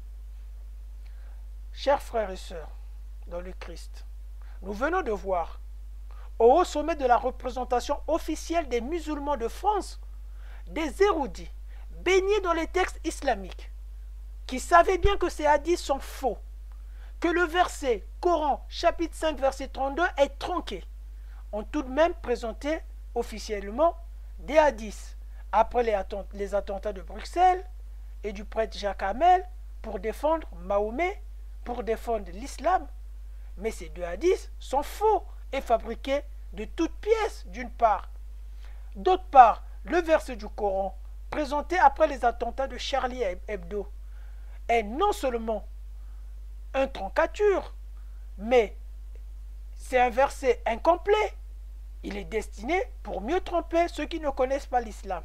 Chers frères et sœurs dans le Christ, nous venons de voir au haut sommet de la représentation officielle des musulmans de France des érudits baignés dans les textes islamiques qui savaient bien que ces hadiths sont faux, que le verset Coran chapitre 5 verset 32 est tronqué, ont tout de même présenté officiellement des hadiths après les attentats de Bruxelles et du prêtre Jacques Hamel pour défendre Mahomet, pour défendre l'islam. Mais ces deux hadiths sont faux et fabriqués de toutes pièces d'une part. D'autre part, le verset du Coran présenté après les attentats de Charlie Hebdo est non seulement un troncature, mais c'est un verset incomplet. Il est destiné pour mieux tromper ceux qui ne connaissent pas l'islam.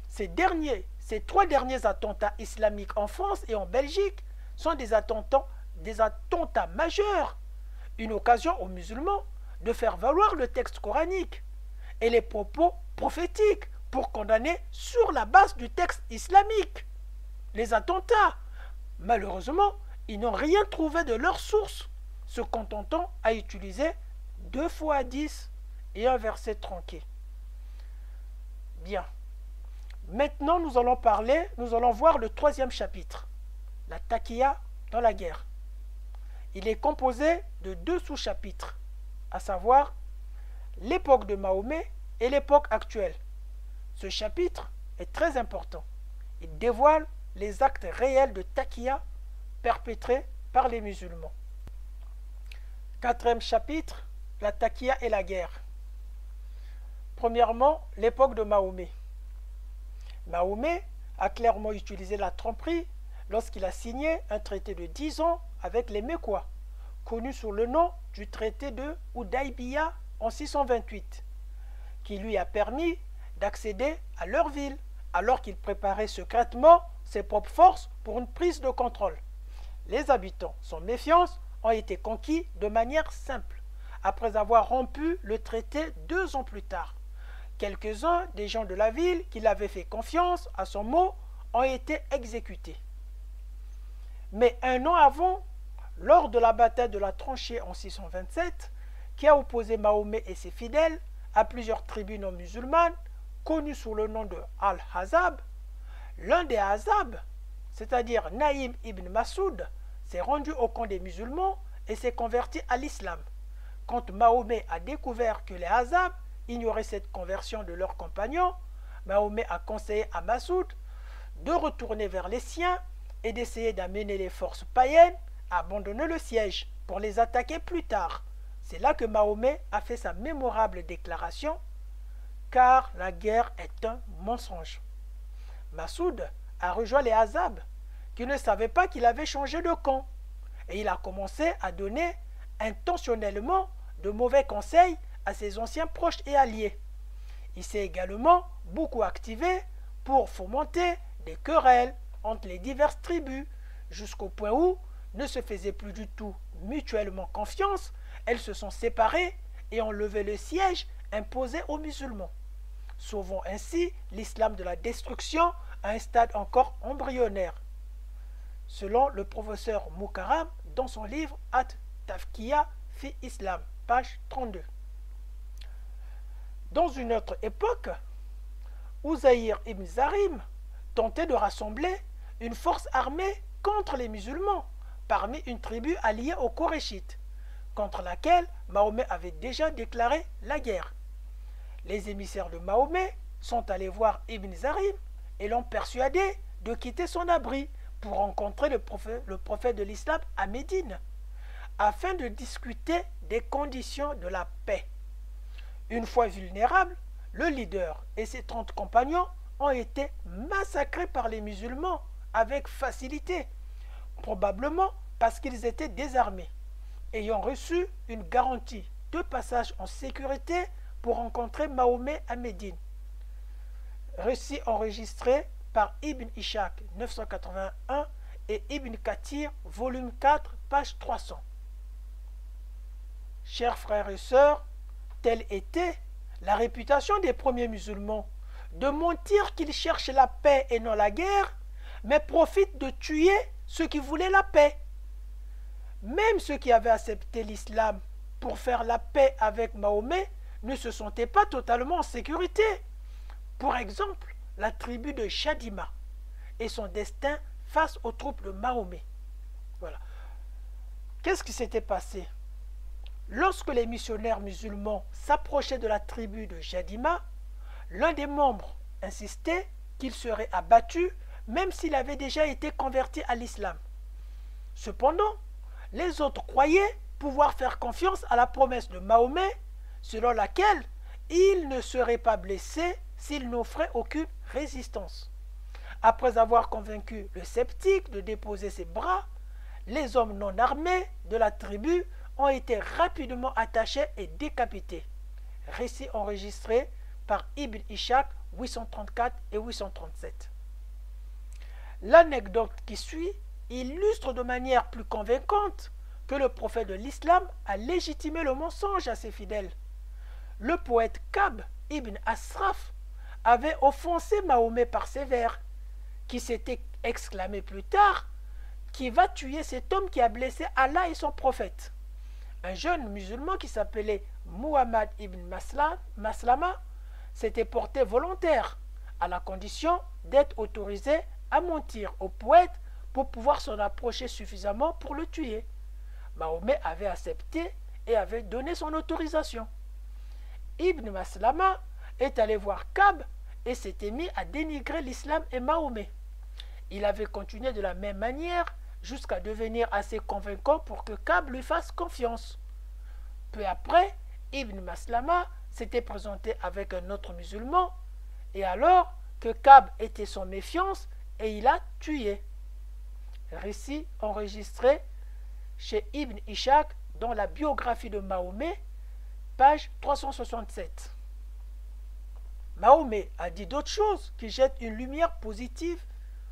Ces 3 derniers attentats islamiques en France et en Belgique sont des attentats majeurs, une occasion aux musulmans de faire valoir le texte coranique et les propos prophétiques pour condamner sur la base du texte islamique les attentats. Malheureusement, ils n'ont rien trouvé de leur source, se contentant à utiliser 2 faux hadiths et un verset tronqué. Bien. Maintenant, nous allons voir le 3e chapitre, la taqiyya dans la guerre. Il est composé de 2 sous-chapitres, à savoir l'époque de Mahomet et l'époque actuelle. Ce chapitre est très important. Il dévoile les actes réels de taqiyya perpétrés par les musulmans. 4e chapitre, la taqiyya et la guerre. Premièrement, l'époque de Mahomet. Mahomet a clairement utilisé la tromperie lorsqu'il a signé un traité de 10 ans avec les Mécois, connu sous le nom du traité de Hudaybiya en 628, qui lui a permis d'accéder à leur ville, alors qu'il préparait secrètement ses propres forces pour une prise de contrôle. Les habitants, sans méfiance, ont été conquis de manière simple, après avoir rompu le traité 2 ans plus tard. Quelques-uns des gens de la ville qui l'avaient fait confiance à son mot ont été exécutés. Mais un an avant, lors de la bataille de la tranchée en 627, qui a opposé Mahomet et ses fidèles à plusieurs tribus non musulmanes, connues sous le nom de Al-Hazab, l'un des Hazab, c'est-à-dire Naïm ibn Masoud, s'est rendu au camp des musulmans et s'est converti à l'islam. Quand Mahomet a découvert que les Hazab ignoraient cette conversion de leurs compagnons, Mahomet a conseillé à Masoud de retourner vers les siens et d'essayer d'amener les forces païennes à abandonner le siège pour les attaquer plus tard. C'est là que Mahomet a fait sa mémorable déclaration « Car la guerre est un mensonge ». Masoud a rejoint les Hazab, qui ne savaient pas qu'il avait changé de camp, et il a commencé à donner intentionnellement de mauvais conseils à ses anciens proches et alliés. Il s'est également beaucoup activé pour fomenter des querelles entre les diverses tribus, jusqu'au point où ne se faisaient plus du tout mutuellement confiance, elles se sont séparées et ont levé le siège imposé aux musulmans, sauvant ainsi l'islam de la destruction à un stade encore embryonnaire, selon le professeur Moukaram dans son livre At-Tafkiya fi Islam, page 32. Dans une autre époque, Uzayr ibn Zarim tentait de rassembler une force armée contre les musulmans parmi une tribu alliée aux Koréchites. contre laquelle Mahomet avait déjà déclaré la guerre. Les émissaires de Mahomet sont allés voir Ibn Zarim et l'ont persuadé de quitter son abri pour rencontrer le prophète de l'islam à Médine, afin de discuter des conditions de la paix. Une fois vulnérable, le leader et ses 30 compagnons ont été massacrés par les musulmans avec facilité, probablement parce qu'ils étaient désarmés, ayant reçu une garantie de passage en sécurité pour rencontrer Mahomet à Médine. Récit enregistré par Ibn Ishaq 981 et Ibn Kathir, volume 4, page 300. Chers frères et sœurs, telle était la réputation des premiers musulmans, de mentir qu'ils cherchent la paix et non la guerre, mais profitent de tuer ceux qui voulaient la paix. Même ceux qui avaient accepté l'islam pour faire la paix avec Mahomet ne se sentaient pas totalement en sécurité. Pour exemple, la tribu de Shadima et son destin face aux troupes de Mahomet. Voilà. Qu'est-ce qui s'était passé? Lorsque les missionnaires musulmans s'approchaient de la tribu de Shadima, l'un des membres insistait qu'il serait abattu même s'il avait déjà été converti à l'islam. Cependant, les autres croyaient pouvoir faire confiance à la promesse de Mahomet, selon laquelle il ne serait pas blessé s'il n'offrait aucune résistance. Après avoir convaincu le sceptique de déposer ses bras, les hommes non armés de la tribu ont été rapidement attachés et décapités. Récit enregistré par Ibn Ishaq 834 et 837. L'anecdote qui suit illustre de manière plus convaincante que le prophète de l'islam a légitimé le mensonge à ses fidèles. Le poète Ka'b ibn Ashraf avait offensé Mahomet par ses vers, qui s'était exclamé plus tard: qui va tuer cet homme qui a blessé Allah et son prophète? Un jeune musulman qui s'appelait Muhammad ibn Maslama s'était porté volontaire, à la condition d'être autorisé à mentir au poète pour pouvoir s'en approcher suffisamment pour le tuer. Mahomet avait accepté et avait donné son autorisation. Ibn Maslama est allé voir Ka'b et s'était mis à dénigrer l'islam et Mahomet. Il avait continué de la même manière jusqu'à devenir assez convaincant pour que Ka'b lui fasse confiance. Peu après, Ibn Maslama s'était présenté avec un autre musulman, et alors que Ka'b était sans méfiance, et il a tué. Récit enregistré chez Ibn Ishaq dans la biographie de Mahomet, page 367. Mahomet a dit d'autres choses qui jettent une lumière positive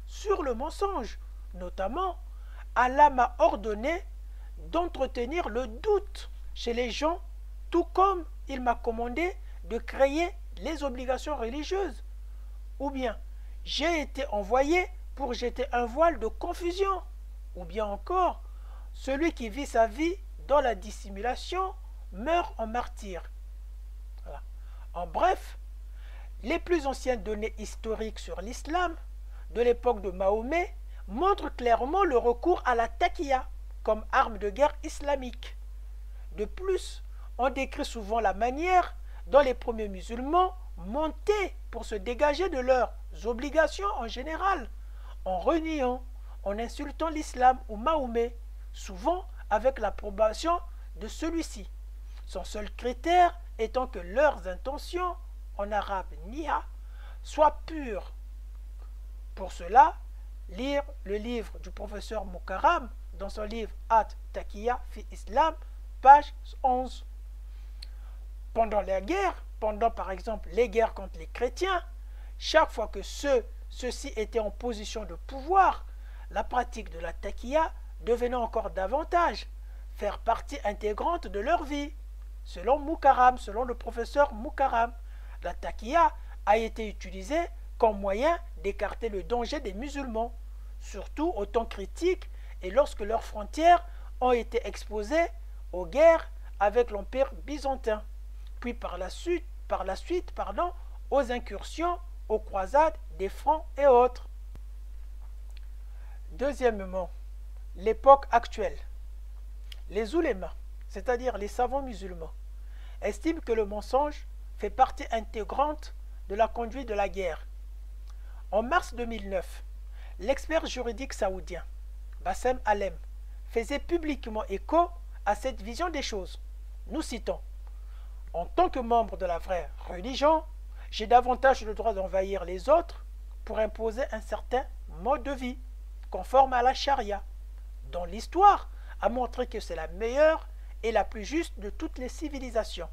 sur le mensonge. Notamment, Allah m'a ordonné d'entretenir le doute chez les gens, tout comme il m'a commandé de créer les obligations religieuses. Ou bien, j'ai été envoyé pour jeter un voile de confusion. Ou bien encore, celui qui vit sa vie dans la dissimulation meurt en martyr. Voilà. En bref, les plus anciennes données historiques sur l'islam de l'époque de Mahomet montrent clairement le recours à la taqiyya comme arme de guerre islamique. De plus, on décrit souvent la manière dont les premiers musulmans montaient pour se dégager de leurs obligations en général, en reniant, en insultant l'islam ou Mahomet, souvent avec l'approbation de celui-ci, son seul critère étant que leurs intentions, en arabe niha, soient pures. Pour cela, lire le livre du professeur Mukarram dans son livre At-Taqiyya fi Islam, page 11. Pendant la guerre, pendant par exemple les guerres contre les chrétiens, chaque fois que ceux-ci étaient en position de pouvoir, la pratique de la taqiyya devenait encore davantage faire partie intégrante de leur vie. Selon Mukarram, selon le professeur Mukarram, la taqiyya a été utilisée comme moyen d'écarter le danger des musulmans, surtout au temps critique et lorsque leurs frontières ont été exposées aux guerres avec l'Empire byzantin, puis par la suite, aux incursions, aux croisades des Francs et autres. Deuxièmement, l'époque actuelle. Les oulémas c'est-à-dire les savants musulmans, estiment que le mensonge fait partie intégrante de la conduite de la guerre. En mars 2009, l'expert juridique saoudien Bassem Alem faisait publiquement écho à cette vision des choses. Nous citons: « En tant que membre de la vraie religion, j'ai davantage le droit d'envahir les autres pour imposer un certain mode de vie conforme à la charia, dont l'histoire a montré que c'est la meilleure et la plus juste de toutes les civilisations.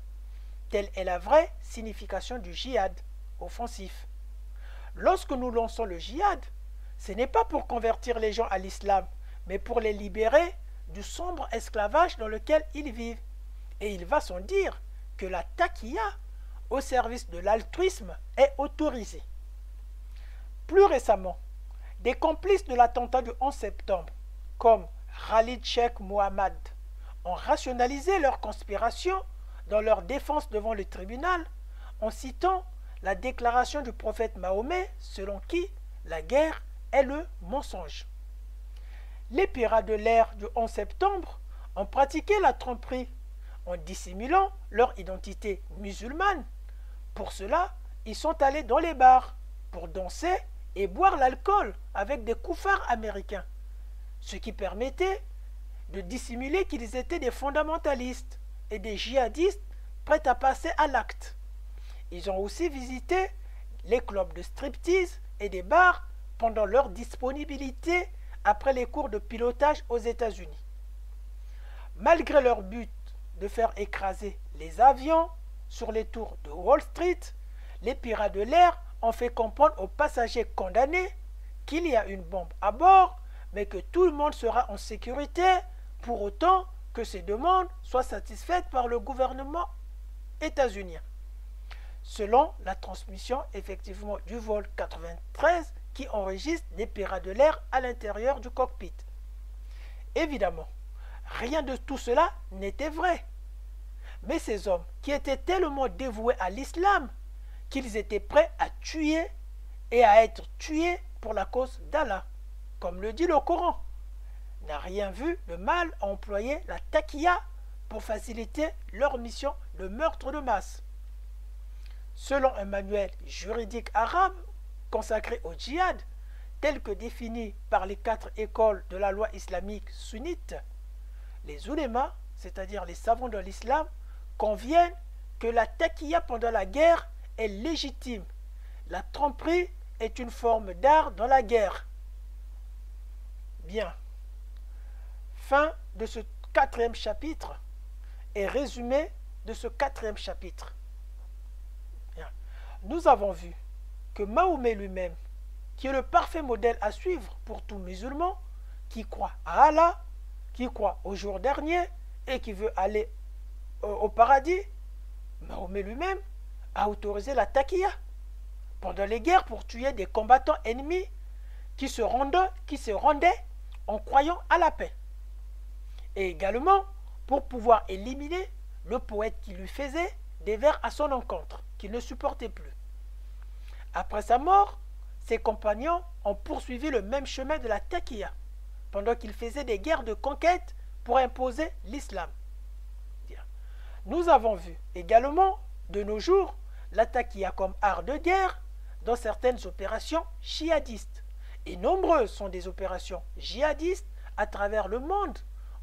Telle est la vraie signification du djihad offensif. Lorsque nous lançons le djihad, ce n'est pas pour convertir les gens à l'islam, mais pour les libérer du sombre esclavage dans lequel ils vivent. Et il va sans dire que la taqiyya au service de l'altruisme est autorisée. » Plus récemment, des complices de l'attentat du 11 septembre, comme Khalid Sheikh Mohammed, ont rationalisé leur conspiration dans leur défense devant le tribunal en citant la déclaration du prophète Mahomet selon qui la guerre est le mensonge. Les pirates de l'air du 11 septembre ont pratiqué la tromperie en dissimulant leur identité musulmane. Pour cela, ils sont allés dans les bars pour danser et boire l'alcool avec des koufars américains, ce qui permettait de dissimuler qu'ils étaient des fondamentalistes et des djihadistes prêts à passer à l'acte. Ils ont aussi visité les clubs de striptease et des bars pendant leur disponibilité après les cours de pilotage aux États-Unis. Malgré leur but de faire écraser les avions sur les tours de Wall Street, les pirates de l'air ont fait comprendre aux passagers condamnés qu'il y a une bombe à bord, mais que tout le monde sera en sécurité pour autant que ces demandes soient satisfaites par le gouvernement états-unien. Selon la transmission effectivement du vol 93 qui enregistre des pirates de l'air à l'intérieur du cockpit. Évidemment, rien de tout cela n'était vrai. Mais ces hommes qui étaient tellement dévoués à l'islam qu'ils étaient prêts à tuer et à être tués pour la cause d'Allah, comme le dit le Coran, n'a rien vu de mal à employer la taqiyya pour faciliter leur mission de meurtre de masse. Selon un manuel juridique arabe consacré au djihad, tel que défini par les 4 écoles de la loi islamique sunnite, les oulémas, c'est-à-dire les savants de l'islam, conviennent que la taqiyya pendant la guerre est légitime. La tromperie est une forme d'art dans la guerre. Bien. Fin de ce 4e chapitre et résumé de ce 4e chapitre. Bien. Nous avons vu que Mahomet lui-même, qui est le parfait modèle à suivre pour tout musulman, qui croit à Allah, qui croit au jour dernier et qui veut aller au paradis, Mahomet lui-même a autorisé la taqiyya pendant les guerres pour tuer des combattants ennemis qui se rendaient en croyant à la paix. Et également pour pouvoir éliminer le poète qui lui faisait des vers à son encontre, qu'il ne supportait plus. Après sa mort, ses compagnons ont poursuivi le même chemin de la taqiyya pendant qu'ils faisaient des guerres de conquête pour imposer l'islam. Nous avons vu également, de nos jours, la taqiyya comme art de guerre dans certaines opérations djihadistes. Et nombreuses sont des opérations djihadistes à travers le monde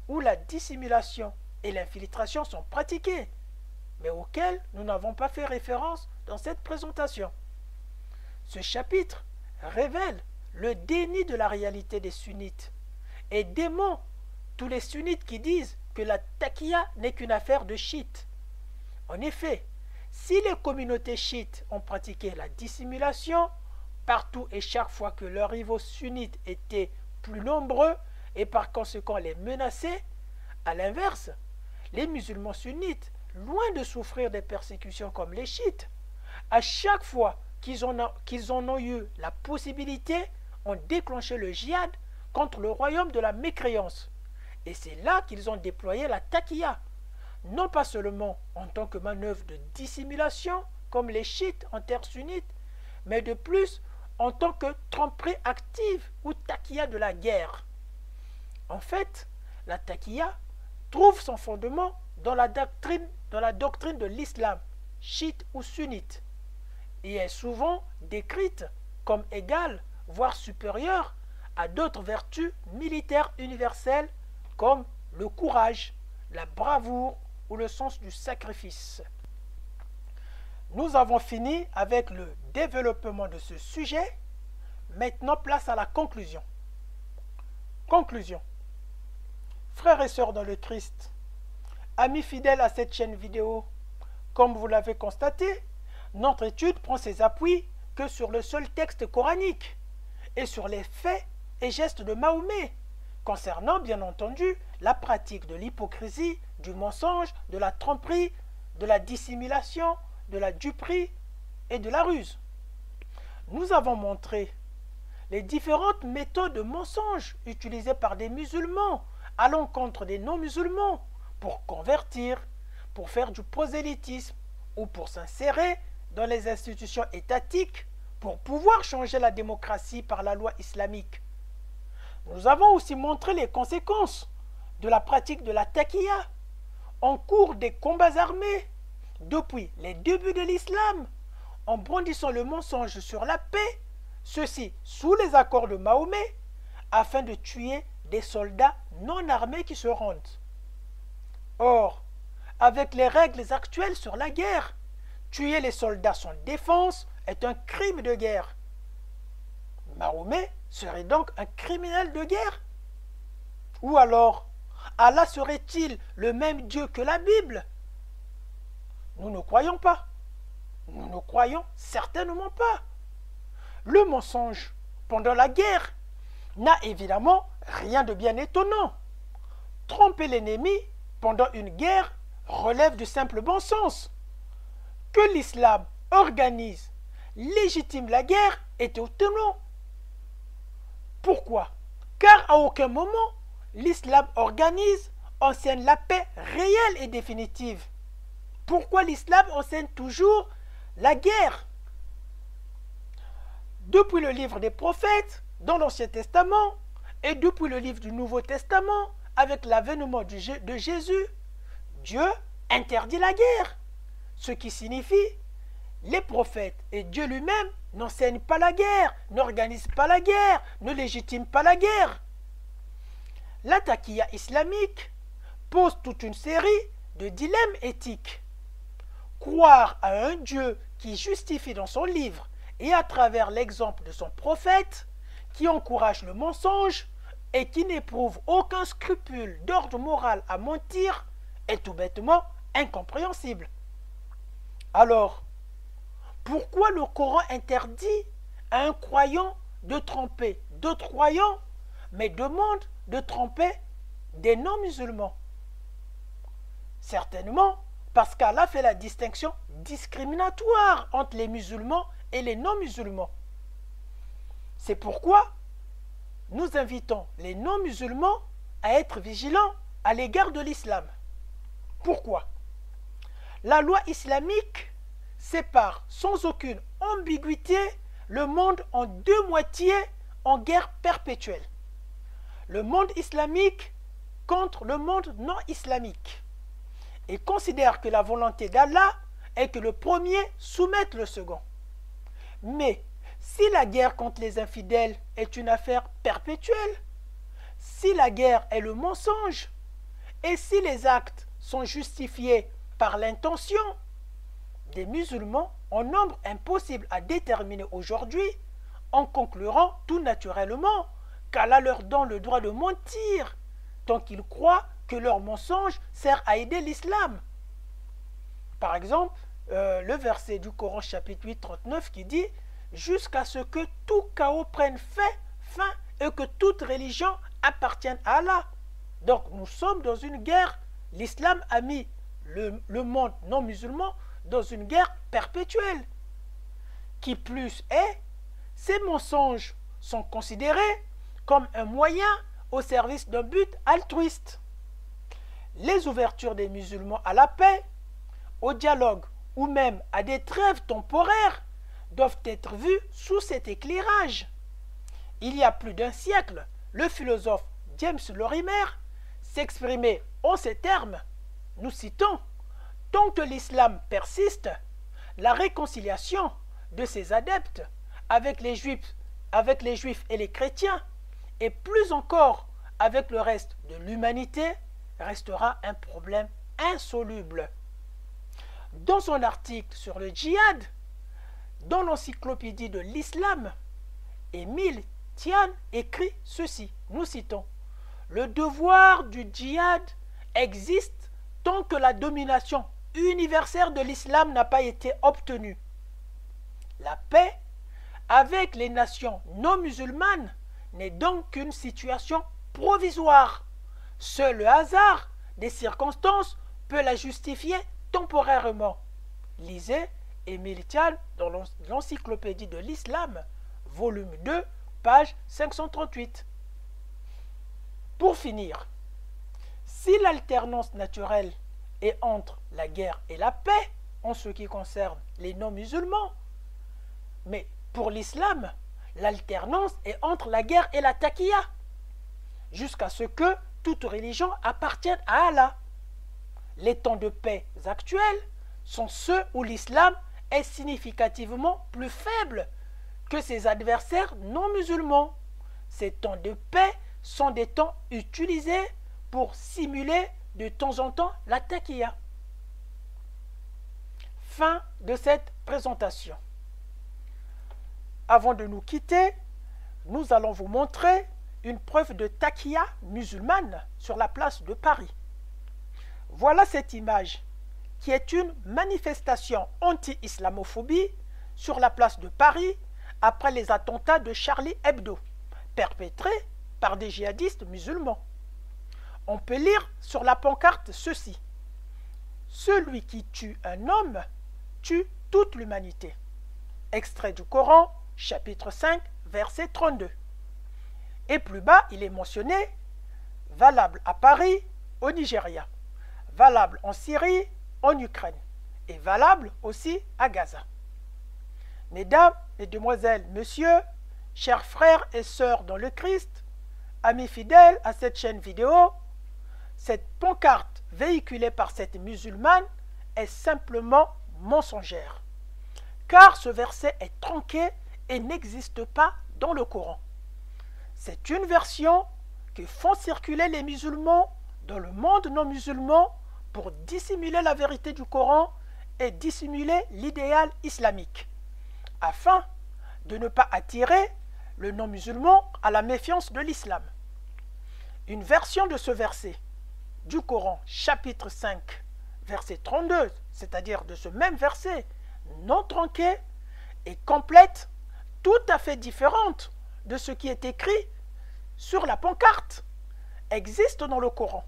où la dissimulation et l'infiltration sont pratiquées, mais auxquelles nous n'avons pas fait référence dans cette présentation. Ce chapitre révèle le déni de la réalité des sunnites et dément tous les sunnites qui disent que la taqiyya n'est qu'une affaire de chiites. En effet, si les communautés chiites ont pratiqué la dissimulation partout et chaque fois que leurs rivaux sunnites étaient plus nombreux et par conséquent les menaçaient, à l'inverse, les musulmans sunnites, loin de souffrir des persécutions comme les chiites, à chaque fois qu'ils en ont eu la possibilité, ont déclenché le djihad contre le royaume de la mécréance. Et c'est là qu'ils ont déployé la taqiyya, non pas seulement en tant que manœuvre de dissimulation, comme les chiites en terre sunnite, mais de plus en tant que tromperie active ou taqiyya de la guerre. En fait, la taqiyya trouve son fondement dans la doctrine de l'islam, chiite ou sunnite, et est souvent décrite comme égale, voire supérieure, à d'autres vertus militaires universelles comme le courage, la bravoure ou le sens du sacrifice. Nous avons fini avec le développement de ce sujet. Maintenant, place à la conclusion. Conclusion. Frères et sœurs dans le Christ, amis fidèles à cette chaîne vidéo, comme vous l'avez constaté, notre étude prend ses appuis que sur le seul texte coranique et sur les faits et gestes de Mahomet, concernant bien entendu la pratique de l'hypocrisie, du mensonge, de la tromperie, de la dissimulation, de la duperie et de la ruse. Nous avons montré les différentes méthodes de mensonge utilisées par des musulmans à l'encontre des non-musulmans pour convertir, pour faire du prosélytisme ou pour s'insérer dans les institutions étatiques pour pouvoir changer la démocratie par la loi islamique. Nous avons aussi montré les conséquences de la pratique de la taqiyya en cours des combats armés depuis les débuts de l'islam, en brandissant le mensonge sur la paix, ceci sous les accords de Mahomet, afin de tuer des soldats non armés qui se rendent. Or, avec les règles actuelles sur la guerre, tuer les soldats sans défense est un crime de guerre. Mahomet serait donc un criminel de guerre? Ou alors, Allah serait-il le même Dieu que la Bible? Nous ne croyons pas. Nous ne croyons certainement pas. Le mensonge pendant la guerre n'a évidemment rien de bien étonnant. Tromper l'ennemi pendant une guerre relève du simple bon sens. Que l'islam organise, légitime la guerre est étonnant. Pourquoi? Car à aucun moment l'islam organise, enseigne la paix réelle et définitive. Pourquoi l'islam enseigne toujours la guerre? Depuis le livre des prophètes, dans l'Ancien Testament, et depuis le livre du Nouveau Testament, avec l'avènement de Jésus, Dieu interdit la guerre. Ce qui signifie, les prophètes et Dieu lui-même n'enseignent pas la guerre, n'organisent pas la guerre, ne légitiment pas la guerre. La taqiyya islamique pose toute une série de dilemmes éthiques. Croire à un Dieu qui justifie dans son livre et à travers l'exemple de son prophète, qui encourage le mensonge et qui n'éprouve aucun scrupule d'ordre moral à mentir, est tout bêtement incompréhensible. Alors, pourquoi le Coran interdit à un croyant de tromper d'autres croyants, mais demande de tromper des non-musulmans? Certainement parce qu'Allah fait la distinction discriminatoire entre les musulmans et les non-musulmans. C'est pourquoi nous invitons les non-musulmans à être vigilants à l'égard de l'islam. Pourquoi? La loi islamique sépare sans aucune ambiguïté le monde en deux moitiés en guerre perpétuelle. Le monde islamique contre le monde non islamique, et considère que la volonté d'Allah est que le premier soumette le second. Mais si la guerre contre les infidèles est une affaire perpétuelle, si la guerre est le mensonge, et si les actes sont justifiés par l'intention, des musulmans en nombre impossible à déterminer aujourd'hui, en conclurant tout naturellement qu'Allah leur donne le droit de mentir, tant qu'ils croient que leur mensonge sert à aider l'islam. Par exemple, le verset du Coran chapitre 8, 39 qui dit « Jusqu'à ce que tout chaos prenne fin et que toute religion appartienne à Allah ». Donc nous sommes dans une guerre. L'islam a mis le monde non musulman dans une guerre perpétuelle. Qui plus est, ces mensonges sont considérés comme un moyen au service d'un but altruiste. Les ouvertures des musulmans à la paix, au dialogue ou même à des trêves temporaires doivent être vues sous cet éclairage. Il y a plus d'un siècle, le philosophe James Lorimer s'exprimait en ces termes. nous citons, tant que l'islam persiste, la réconciliation de ses adeptes avec les juifs et les chrétiens, et plus encore avec le reste de l'humanité, restera un problème insoluble. Dans son article sur le djihad, dans l'encyclopédie de l'islam, Émile Tian écrit ceci, nous citons, « Le devoir du djihad existe tant que la domination universelle de l'islam n'a pas été obtenue. La paix avec les nations non musulmanes n'est donc qu'une situation provisoire. Seul le hasard des circonstances peut la justifier temporairement. » Lisez Émile Tian dans l'encyclopédie de l'islam, volume 2, page 538. Pour finir, si l'alternance naturelle est entre la guerre et la paix, en ce qui concerne les non-musulmans, mais pour l'islam, l'alternance est entre la guerre et la taqiyya, jusqu'à ce que toute religion appartienne à Allah. Les temps de paix actuels sont ceux où l'islam est significativement plus faible que ses adversaires non musulmans. Ces temps de paix sont des temps utilisés pour simuler de temps en temps la taqiyya. Fin de cette présentation. Avant de nous quitter, nous allons vous montrer une preuve de taqiyya musulmane sur la place de Paris. Voilà cette image qui est une manifestation anti-islamophobie sur la place de Paris après les attentats de Charlie Hebdo, perpétrés par des djihadistes musulmans. On peut lire sur la pancarte ceci: « Celui qui tue un homme tue toute l'humanité. » Extrait du Coran, chapitre 5, verset 32. Et plus bas, il est mentionné « Valable à Paris, au Nigeria. Valable en Syrie, en Ukraine. Et valable aussi à Gaza. » Mesdames, Mesdemoiselles, Messieurs, chers frères et sœurs dans le Christ, amis fidèles à cette chaîne vidéo, cette pancarte véhiculée par cette musulmane est simplement mensongère, car ce verset est tronqué et n'existe pas dans le Coran. C'est une version que font circuler les musulmans dans le monde non musulman pour dissimuler la vérité du Coran et dissimuler l'idéal islamique, afin de ne pas attirer le non-musulman à la méfiance de l'islam. Une version de ce verset du Coran, chapitre 5, verset 32, c'est-à-dire de ce même verset, non tronqué et complète, tout à fait différente de ce qui est écrit sur la pancarte, existe dans le Coran,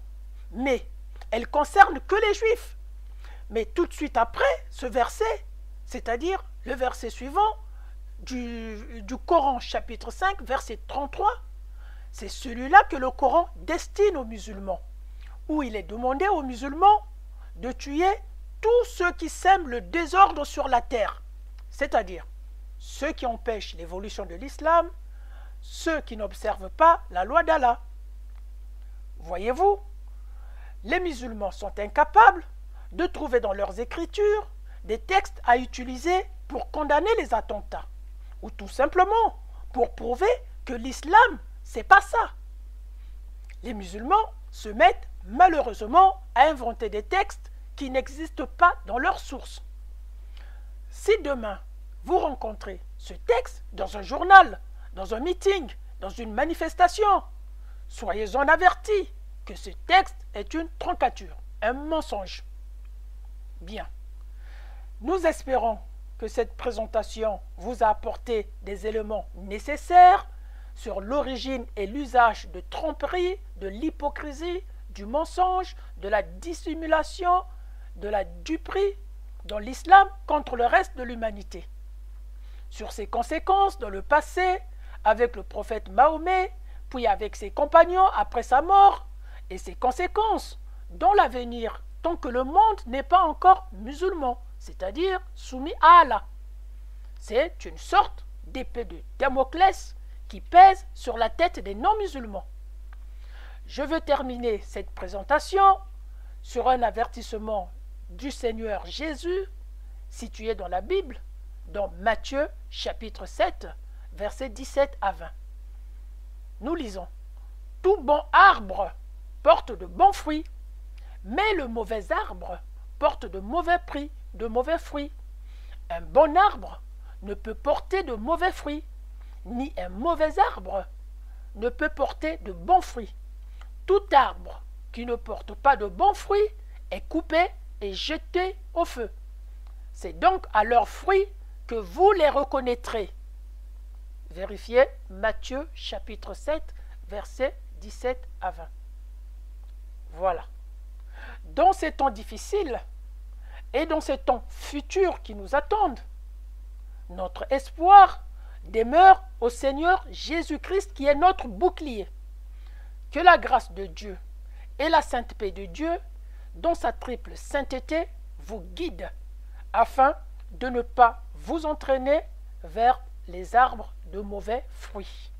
mais elle concerne que les Juifs. Mais tout de suite après ce verset, c'est-à-dire le verset suivant du Coran chapitre 5, verset 33, c'est celui-là que le Coran destine aux musulmans, où il est demandé aux musulmans de tuer tous ceux qui sèment le désordre sur la terre, c'est-à-dire ceux qui empêchent l'évolution de l'islam, ceux qui n'observent pas la loi d'Allah. Voyez-vous, les musulmans sont incapables de trouver dans leurs écritures des textes à utiliser pour condamner les attentats, ou tout simplement pour prouver que l'islam, c'est pas ça. Les musulmans se mettent malheureusement à inventer des textes qui n'existent pas dans leurs sources. Si demain vous rencontrez ce texte dans un journal, dans un meeting, dans une manifestation, soyez-en avertis que ce texte est une troncature, un mensonge. Bien. Nous espérons que cette présentation vous a apporté des éléments nécessaires sur l'origine et l'usage de tromperie, de l'hypocrisie, du mensonge, de la dissimulation, de la duperie dans l'islam contre le reste de l'humanité. Sur ses conséquences dans le passé, avec le prophète Mahomet, puis avec ses compagnons après sa mort, et ses conséquences dans l'avenir, tant que le monde n'est pas encore musulman, c'est-à-dire soumis à Allah. C'est une sorte d'épée de Damoclès qui pèse sur la tête des non-musulmans. Je veux terminer cette présentation sur un avertissement du Seigneur Jésus, situé dans la Bible, dans Matthieu chapitre 7, versets 17 à 20. Nous lisons: « Tout bon arbre porte de bons fruits, mais le mauvais arbre porte de mauvais fruits. Un bon arbre ne peut porter de mauvais fruits, ni un mauvais arbre ne peut porter de bons fruits. Tout arbre qui ne porte pas de bons fruits est coupé et jeté au feu. C'est donc à leurs fruits que vous les reconnaîtrez. » Vérifiez Matthieu chapitre 7, versets 17 à 20. Voilà. Dans ces temps difficiles et dans ces temps futurs qui nous attendent, notre espoir demeure au Seigneur Jésus-Christ qui est notre bouclier. Que la grâce de Dieu et la sainte paix de Dieu, dans sa triple sainteté, vous guident afin de ne pas vous entraîner vers les arbres de mauvais fruits.